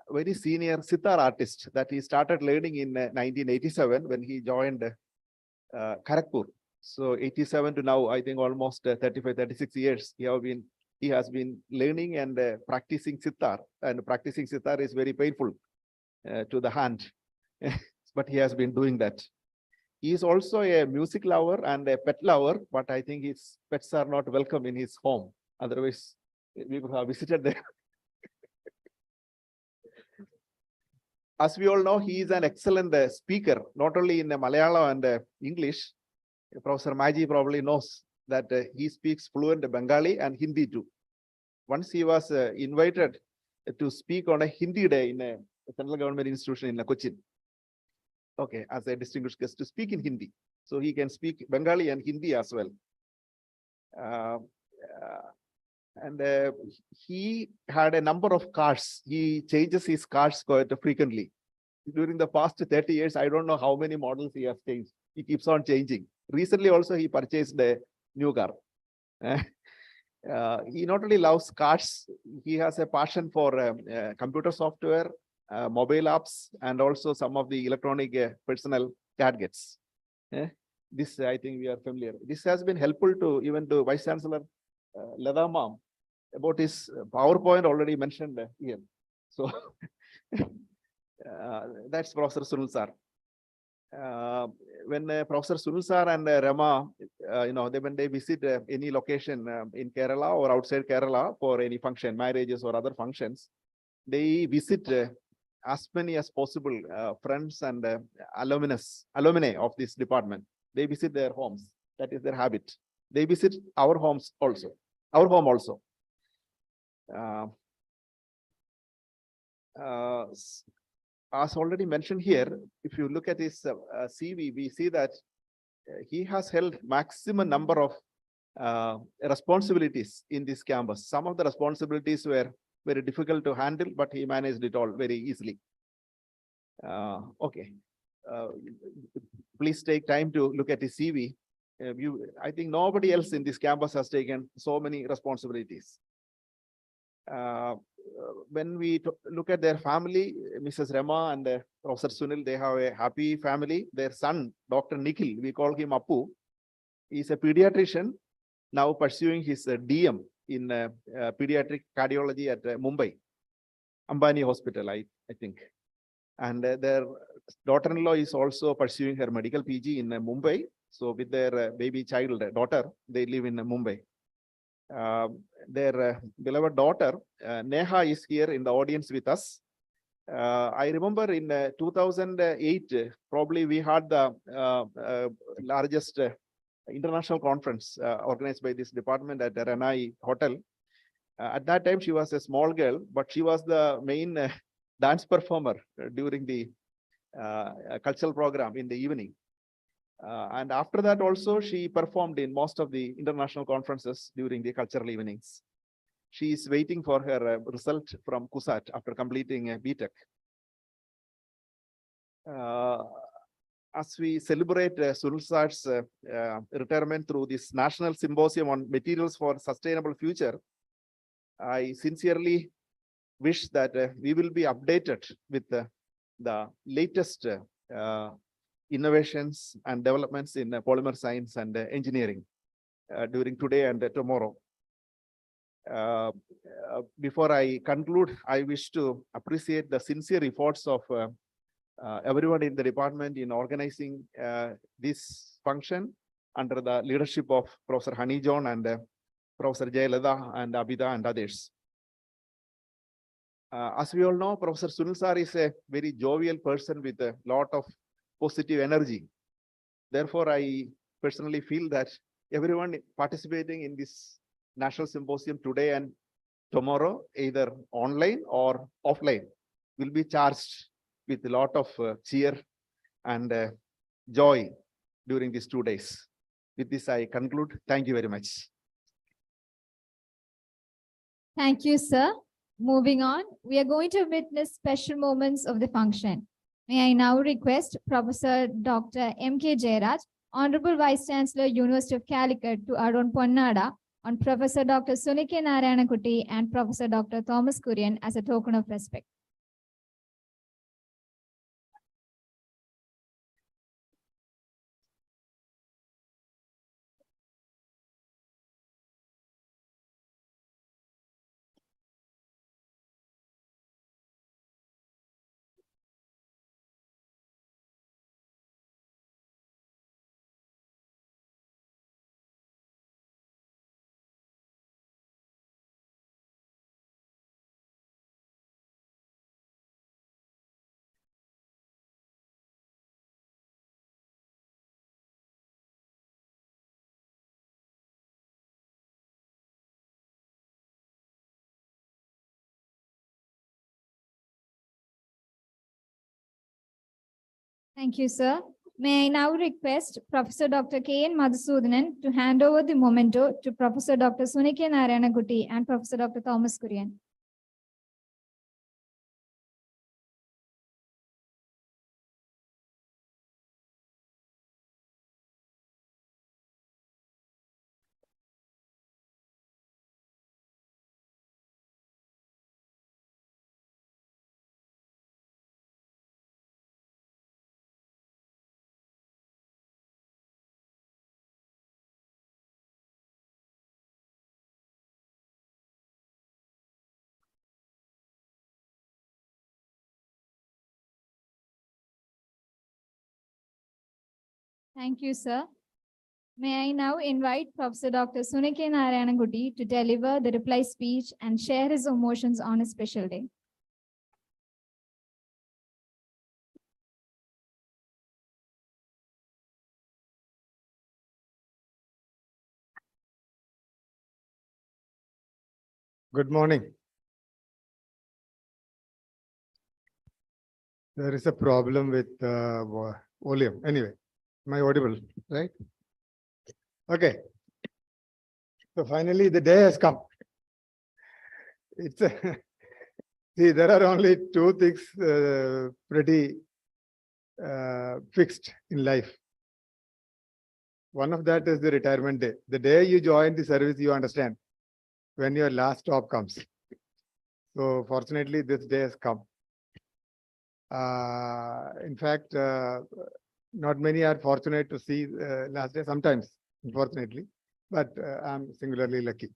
very senior sitar artist that he started learning in 1987 when he joined Kharagpur. So 87 to now, I think almost 35, 36 years, he has been learning and practicing sitar. And practicing sitar is very painful to the hand, but he has been doing that. He is also a music lover and a pet lover, but I think his pets are not welcome in his home. Otherwise, we could have visited there. As we all know, he is an excellent speaker, not only in Malayalam and English. Professor Maji probably knows that he speaks fluent Bengali and Hindi too. Once he was invited to speak on a Hindi day in a central government institution in Cochin. Okay, as a distinguished guest to speak in Hindi. So he can speak Bengali and Hindi as well. And he had a number of cars. He changes his cars quite frequently. During the past 30 years, I don't know how many models he has changed. He keeps on changing. Recently also, he purchased a new car. He not only loves cars, he has a passion for computer software, mobile apps, and also some of the electronic personal gadgets. This, I think we are familiar. This has been helpful to even to Vice Chancellor Lada Ma'am about his PowerPoint already mentioned here. So that's Professor Sunil Sir. When Professor Sunil Sir and Rema, when they visit any location in Kerala or outside Kerala for any function, marriages or other functions, they visit as many as possible friends and alumni of this department. They visit their homes. That is their habit. They visit our homes also. Our home also. As already mentioned here, if you look at his CV, we see that he has held maximum number of responsibilities in this campus. Some of the responsibilities were very difficult to handle, but he managed it all very easily. Okay. Please take time to look at his CV. I think nobody else in this campus has taken so many responsibilities. When we look at their family, Mrs. Rema and Professor Sunil, they have a happy family. Their son, Dr. Nikhil, we call him Appu, is a pediatrician, now pursuing his DM in pediatric cardiology at Mumbai, Ambani Hospital, I think. And their daughter-in-law is also pursuing her medical PG in Mumbai. So with their baby child, daughter, they live in Mumbai. Their beloved daughter, Neha, is here in the audience with us. I remember in 2008, probably we had the largest international conference organized by this department at the Ranai Hotel. At that time, she was a small girl, but she was the main dance performer during the cultural program in the evening. And after that also, she performed in most of the international conferences during the cultural evenings. She is waiting for her result from CUSAT after completing a BTech. As we celebrate Sunil Sar's retirement through this National Symposium on Materials for Sustainable Future, I sincerely wish that we will be updated with the latest innovations and developments in polymer science and engineering during today and tomorrow. Before I conclude, I wish to appreciate the sincere efforts of everyone in the department in organizing this function under the leadership of Professor Honey John and Professor Jayalada and Abida and others. As we all know, Professor Sunil Sar is a very jovial person with a lot of positive energy. Therefore, I personally feel that everyone participating in this National Symposium today and tomorrow, either online or offline, will be charged with a lot of cheer and joy during these 2 days. With this, I conclude. Thank you very much. Thank you, sir. Moving on, we are going to witness special moments of the function. May I now request Professor Dr. M.K. Jayaraj, Honorable Vice Chancellor, University of Calicut, to Arun Ponnada on Professor Dr. Sunil K. Narayanakutty and Professor Dr. Thomas Kurian as a token of respect. Thank you, sir. May I now request Professor Dr. K.N. Madhusudanan to hand over the memento to Professor Dr. Sunil K. Narayanakutty and Professor Dr. Thomas Kurian. Thank you, sir. May I now invite Professor Dr. Sunil K. Narayanakutty to deliver the reply speech and share his emotions on a special day. Good morning. There is a problem with volume. Anyway, am I audible, right? Okay. So finally, the day has come. It's a see, there are only two things pretty fixed in life. One of that is the retirement day. The day you join the service, you understand when your last stop comes. So fortunately, this day has come. In fact, not many are fortunate to see last day sometimes, unfortunately, but I'm singularly lucky.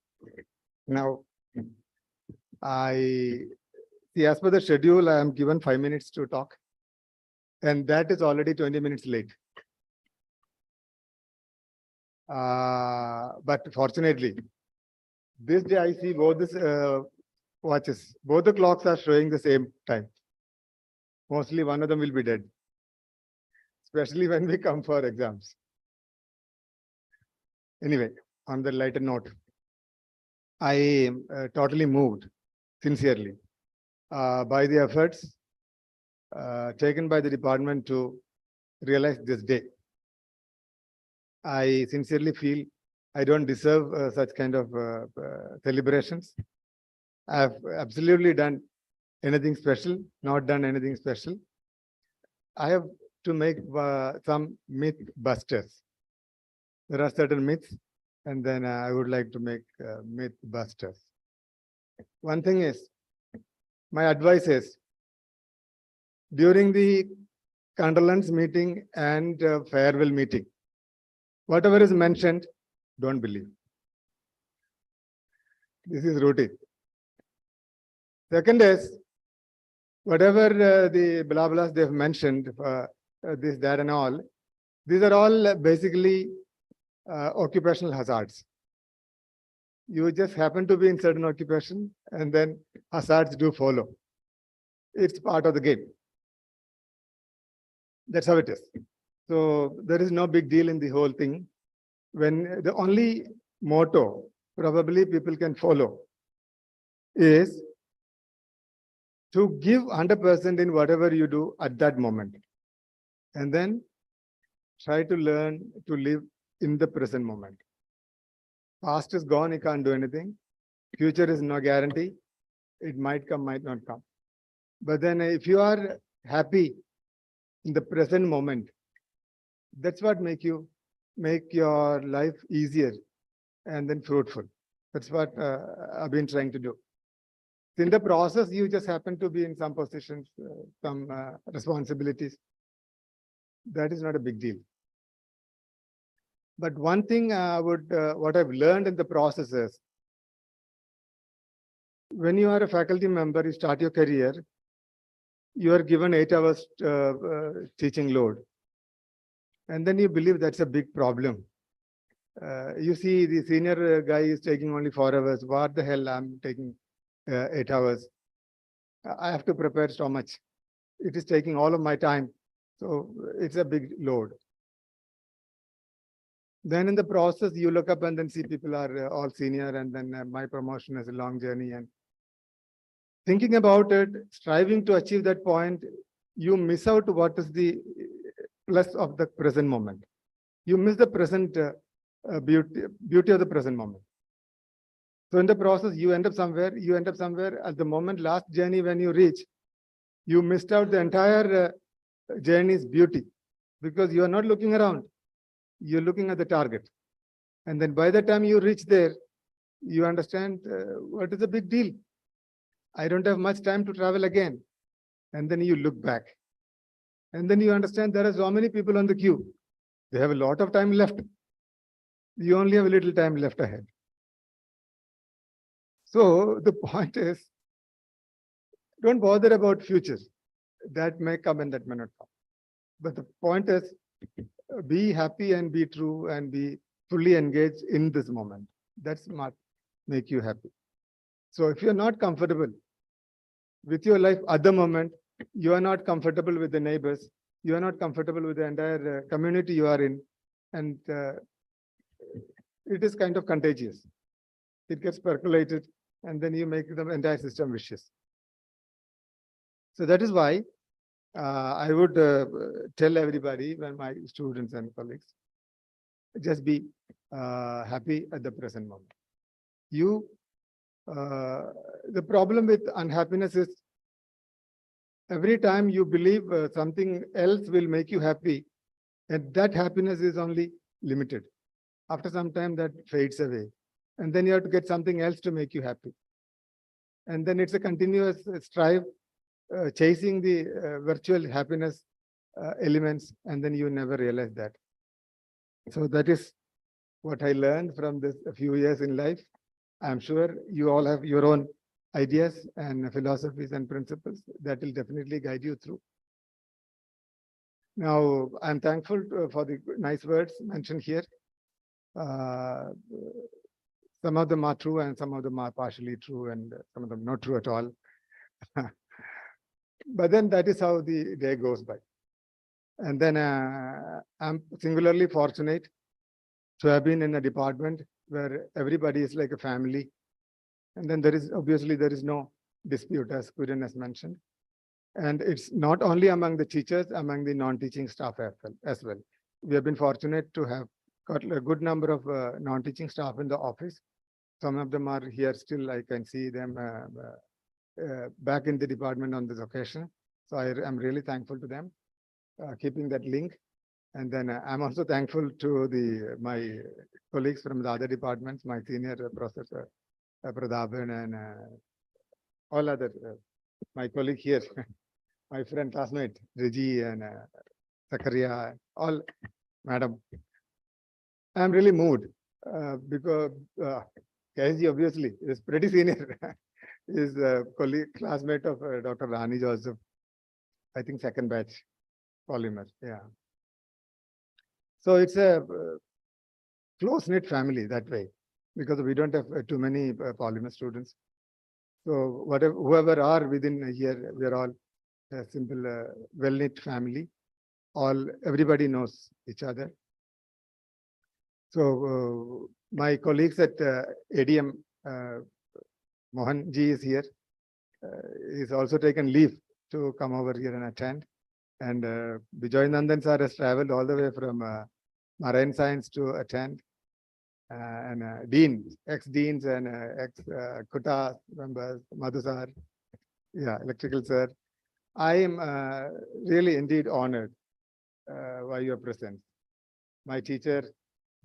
Now, I see, as per the schedule, I am given 5 minutes to talk, and that is already 20 minutes late. But fortunately, this day I see both this watches, both the clocks are showing the same time. mostly one of them will be dead, especially when we come for exams. Anyway, on the lighter note, I am totally moved, sincerely, by the efforts taken by the department to realize this day. I sincerely feel I don't deserve such kind of celebrations. I have absolutely done anything special, not done anything special. I have to make some myth busters. There are certain myths, and then I would like to make myth busters. One thing is, my advice is, during the condolence meeting and farewell meeting, whatever is mentioned, don't believe. This is routine. Second is, whatever the blah blahs they've mentioned, this, that, and all, these are all basically occupational hazards. You just happen to be in certain occupation, and then hazards do follow. It's part of the game. That's how it is. So there is no big deal in the whole thing. When the only motto probably people can follow is to give 100% in whatever you do at that moment. And then try to learn to live in the present moment. Past is gone, you can't do anything. Future is no guarantee. It might come, might not come. But then if you are happy in the present moment, that's what make your life easier and then fruitful. That's what I've been trying to do. In the process, you just happen to be in some positions, some responsibilities. That is not a big deal. But one thing what I've learned in the process is, when you are a faculty member, you start your career, you are given 8 hours teaching load. And then you believe that's a big problem. You see the senior guy is taking only 4 hours. What the hell, I'm taking 8 hours. I have to prepare so much. It is taking all of my time. So it's a big load. Then in the process, you look up and then see people are all senior, and then my promotion is a long journey. And thinking about it, striving to achieve that point, you miss out what is the plus of the present moment. You miss the present beauty of the present moment. So in the process, you end up somewhere at the moment, last journey when you reach, you missed out the entire journey's beauty, because you are not looking around. You're looking at the target. And then by the time you reach there, you understand what is the big deal. I don't have much time to travel again. And then you look back. And then you understand there are so many people on the queue. They have a lot of time left. You only have a little time left ahead. So the point is, don't bother about future. That may come and that may not come. But the point is, be happy and be true and be fully engaged in this moment. That's what make you happy. So if you're not comfortable with your life at the moment, you are not comfortable with the neighbors, you are not comfortable with the entire community you are in, and it is kind of contagious. It gets percolated, and then you make the entire system vicious. So that is why I would tell everybody, when my students and colleagues, just be happy at the present moment. The problem with unhappiness is, every time you believe something else will make you happy, and that happiness is only limited. After some time, that fades away. And then you have to get something else to make you happy. And then it's a continuous strive, chasing the virtual happiness elements, and then you never realize that. So that is what I learned from this a few years in life. I'm sure you all have your own ideas and philosophies and principles that will definitely guide you through. Now, I'm thankful for the nice words mentioned here. Some of them are true and some of them are partially true, and some of them not true at all. But then that is how the day goes by. And then I'm singularly fortunate to have been in a department where everybody is like a family. And then there is no dispute, as Kuren has mentioned. And it's not only among the teachers, among the non-teaching staff as well. We have been fortunate to have got a good number of non-teaching staff in the office. Some of them are here still. I can see them back in the department on this occasion. So I'm really thankful to them, keeping that link. And then I'm also thankful to my colleagues from the other departments, my senior Professor Pradhaban and all other, my colleague here, my friend classmate, Riji and Zakaria, all, madam. I'm really moved because KSG obviously is pretty senior. Is a colleague, classmate of Dr. Rani Joseph, I think second batch polymer. Yeah. So it's a close-knit family that way, because we don't have too many polymer students. So whoever are within a year, we're all a simple, well-knit family. Everybody knows each other. So my colleagues at ADM, Mohan ji is here. He's also taken leave to come over here and attend. And Bijoy Nandan sir has traveled all the way from Marine Science to attend. And deans, ex-deans and ex-Kuta members, Madhu sir, yeah, electrical sir. I am really indeed honored by your presence. My teacher,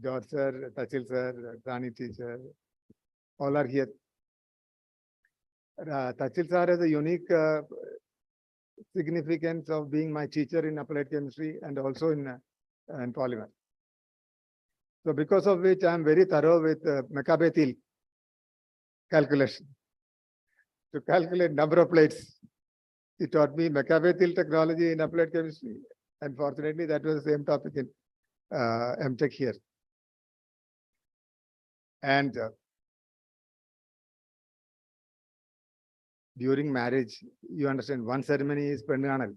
George sir, Tachil sir, Rani teacher, all are here. Tachil sir has a unique significance of being my teacher in applied chemistry and also in polymer. So because of which I am very thorough with Mercabethil calculation. To calculate number of plates, he taught me Mercabethil technology in applied chemistry. Unfortunately, that was the same topic in MTech here. And during marriage, you understand, one ceremony is Pendanal.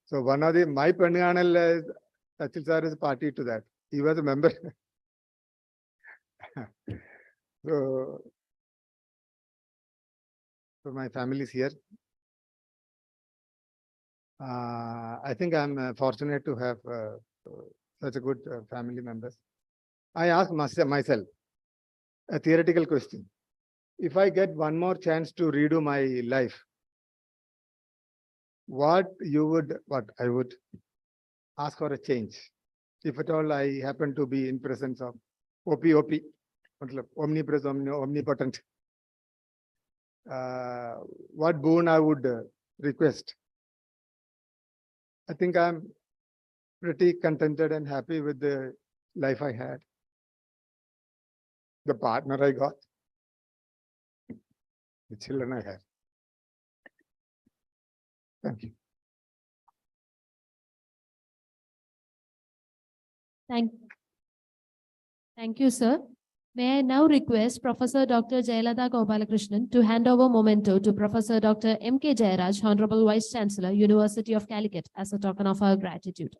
So one of my Pendanal, Tachil sir is party to that. He was a member. So my family is here. I think I'm fortunate to have such a good family members. I ask myself a theoretical question. If I get one more chance to redo my life, what I would ask for a change. If at all I happen to be in presence of OP, omnipresent, omnipotent, what boon I would request. I think I'm pretty contented and happy with the life I had, the partner I got, the children I had. Thank you. Thank you, sir. May I now request Professor Dr. Jayalada Gopalakrishnan to hand over memento to Professor Dr. M.K. Jayaraj, Honorable Vice Chancellor, University of Calicut, as a token of our gratitude.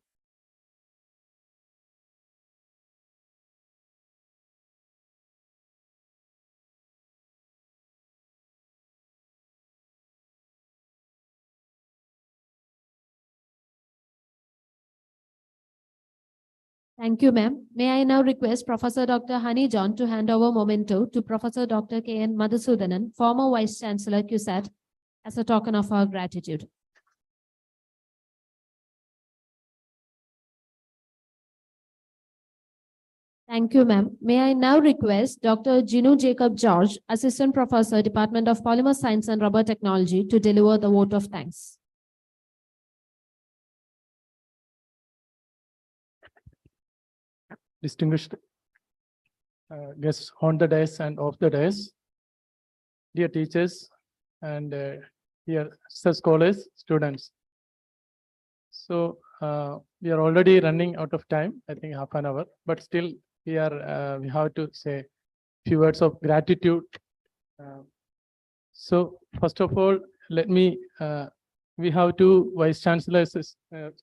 Thank you, ma'am. May I now request Professor Dr. Honey John to hand over memento to Professor Dr. K.N. Madhusudanan, former Vice Chancellor, CUSAT, as a token of our gratitude. Thank you, ma'am. May I now request Dr. Ginu Jacob George, Assistant Professor, Department of Polymer Science and Rubber Technology, to deliver the vote of thanks. Distinguished guests on the dais and off the dais, dear teachers and dear scholars, students. So we are already running out of time, I think half an hour, but still we have to say few words of gratitude. So first of all, let me we have two vice chancellors,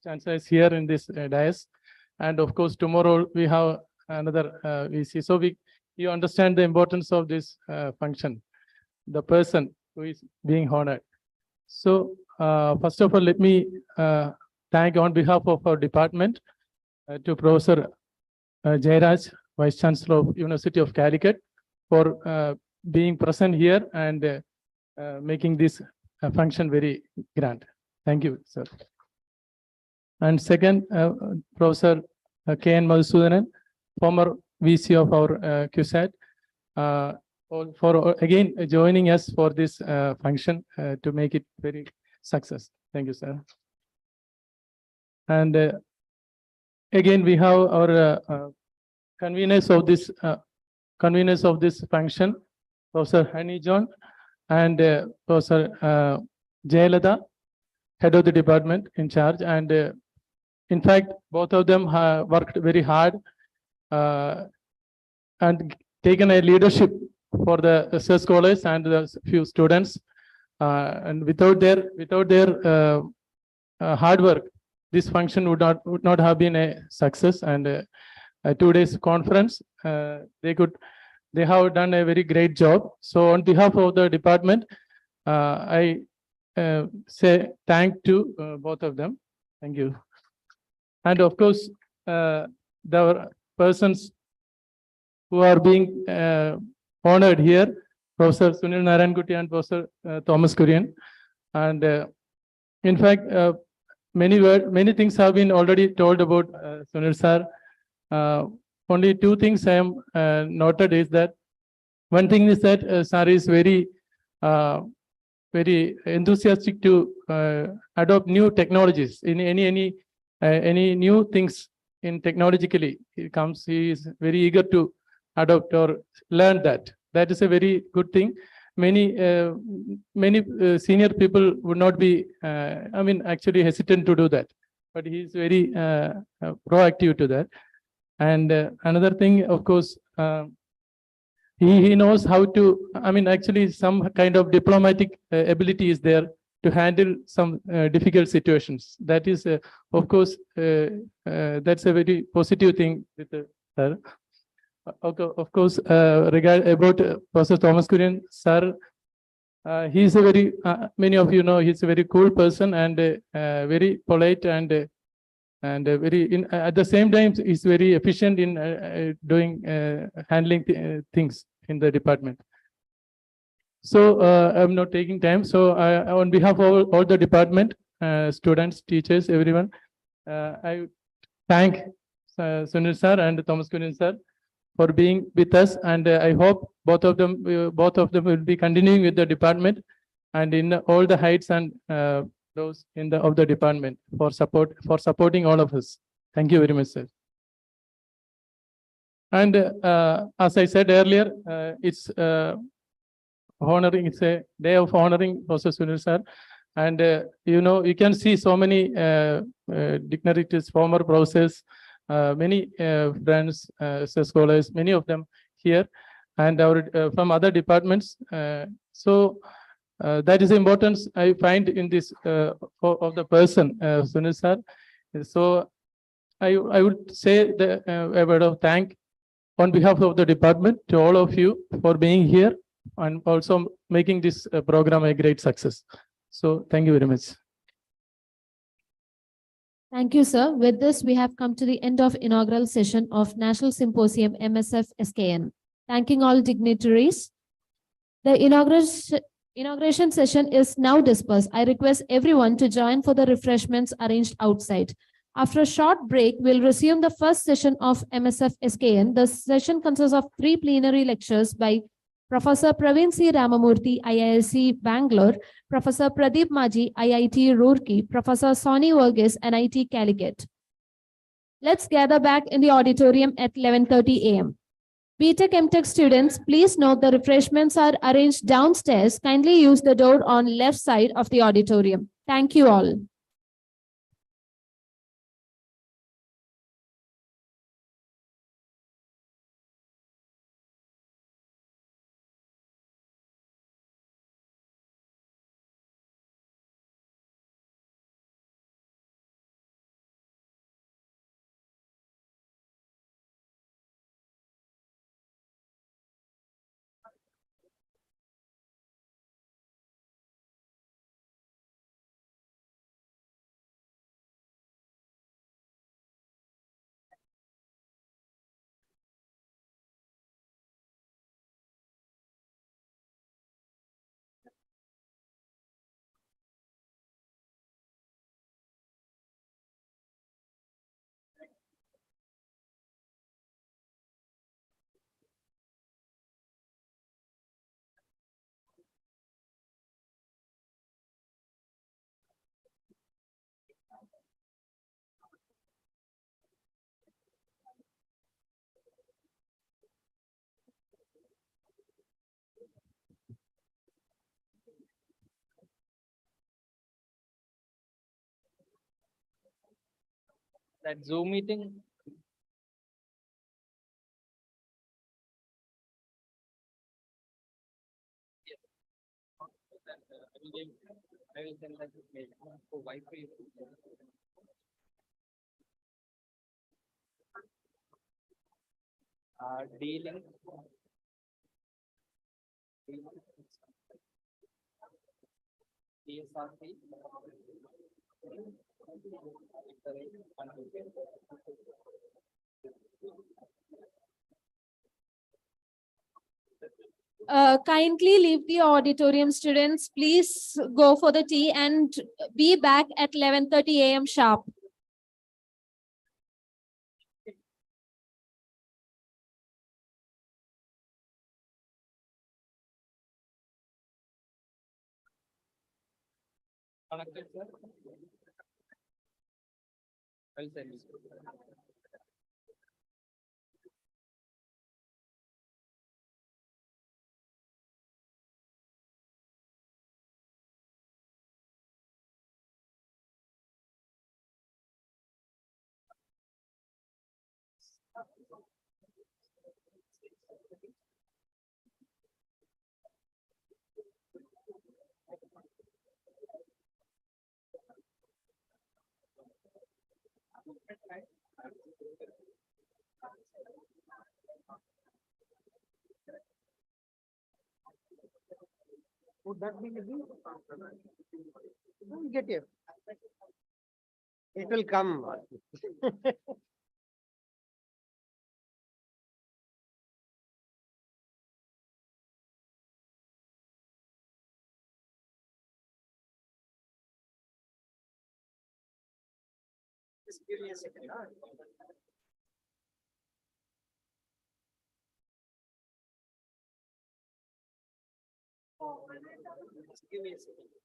chancellors here in this dais. And of course, tomorrow we have another VC. So you understand the importance of this function, the person who is being honored. So first of all, let me thank on behalf of our department to Professor Jairaj, Vice Chancellor of University of Calicut, for being present here and making this function very grand. Thank you, sir. And second, Professor K.N. Madhusudanan, former VC of our CUSAT, for again joining us for this function to make it very success. Thank you, sir. And again, we have our conveners of this function, Professor Honey John and Professor Jayalada, head of the department in charge. And in fact, both of them have worked very hard and taken a leadership for the research scholars and the few students. And without their hard work, this function would not have been a success. And a 2 days conference, they have done a very great job. So on behalf of the department, I say thank to both of them. Thank you. And of course, the persons who are being honored here, Professor Sunil Narayankutti and Professor Thomas Kurian. And in fact, many things have been already told about Sunil sir. Only two things I am noted is that one thing is that sir is very enthusiastic to adopt new technologies in any new things in technologically. He is very eager to adopt or learn that. That is a very good thing. Many senior people would not be, actually hesitant to do that, but he is very proactive to that. And another thing, of course, he knows how to, actually some kind of diplomatic ability is there to handle some difficult situations. That is, of course, that's a very positive thing with sir. Of course, about Professor Thomas Kurian, sir, he is a very, many of you know, he's a very cool person and very polite and very, at the same time, he's very efficient in handling things in the department. So I'm not taking time. So on behalf of all the department, students, teachers, everyone, I thank Sunil sir and Thomas Kurian sir for being with us, and I hope both of them will be continuing with the department and in all the heights and those of the department for supporting all of us. Thank you very much, sir. And as I said earlier, it's it's a day of honoring Professor Sunil sir, and you can see so many dignitaries, former professors, many friends, scholars, many of them here, and our from other departments. So that is the importance I find in this of the person, Sunil sir. So I would say a word of thank on behalf of the department to all of you for being here and also making this program a great success. So thank you very much. Thank you, sir. With this, we have come to the end of inaugural session of National Symposium MSF SKN. Thanking all dignitaries. The inauguration session is now dispersed. I request everyone to join for the refreshments arranged outside. After a short break, we'll resume the first session of MSF SKN. The session consists of 3 plenary lectures by Professor Praveen C. Ramamurthy, IISc Bangalore, Professor Pradeep Maji, IIT Roorkee, Professor Sonny Verghese, NIT Calicut. Let's gather back in the auditorium at 11:30 a.m. BTech MTech students, please note the refreshments are arranged downstairs. Kindly use the door on left side of the auditorium. Thank you all. That Zoom meeting. I will send that mail for Wi-Fi. D-Link. DSRC. Kindly leave the auditorium, students. Please go for the tea and be back at 11:30 a.m. sharp. Connected, sir. I'll send you. Would that be easy? Don't get here. It will come. Just give me a second. Just give me a second.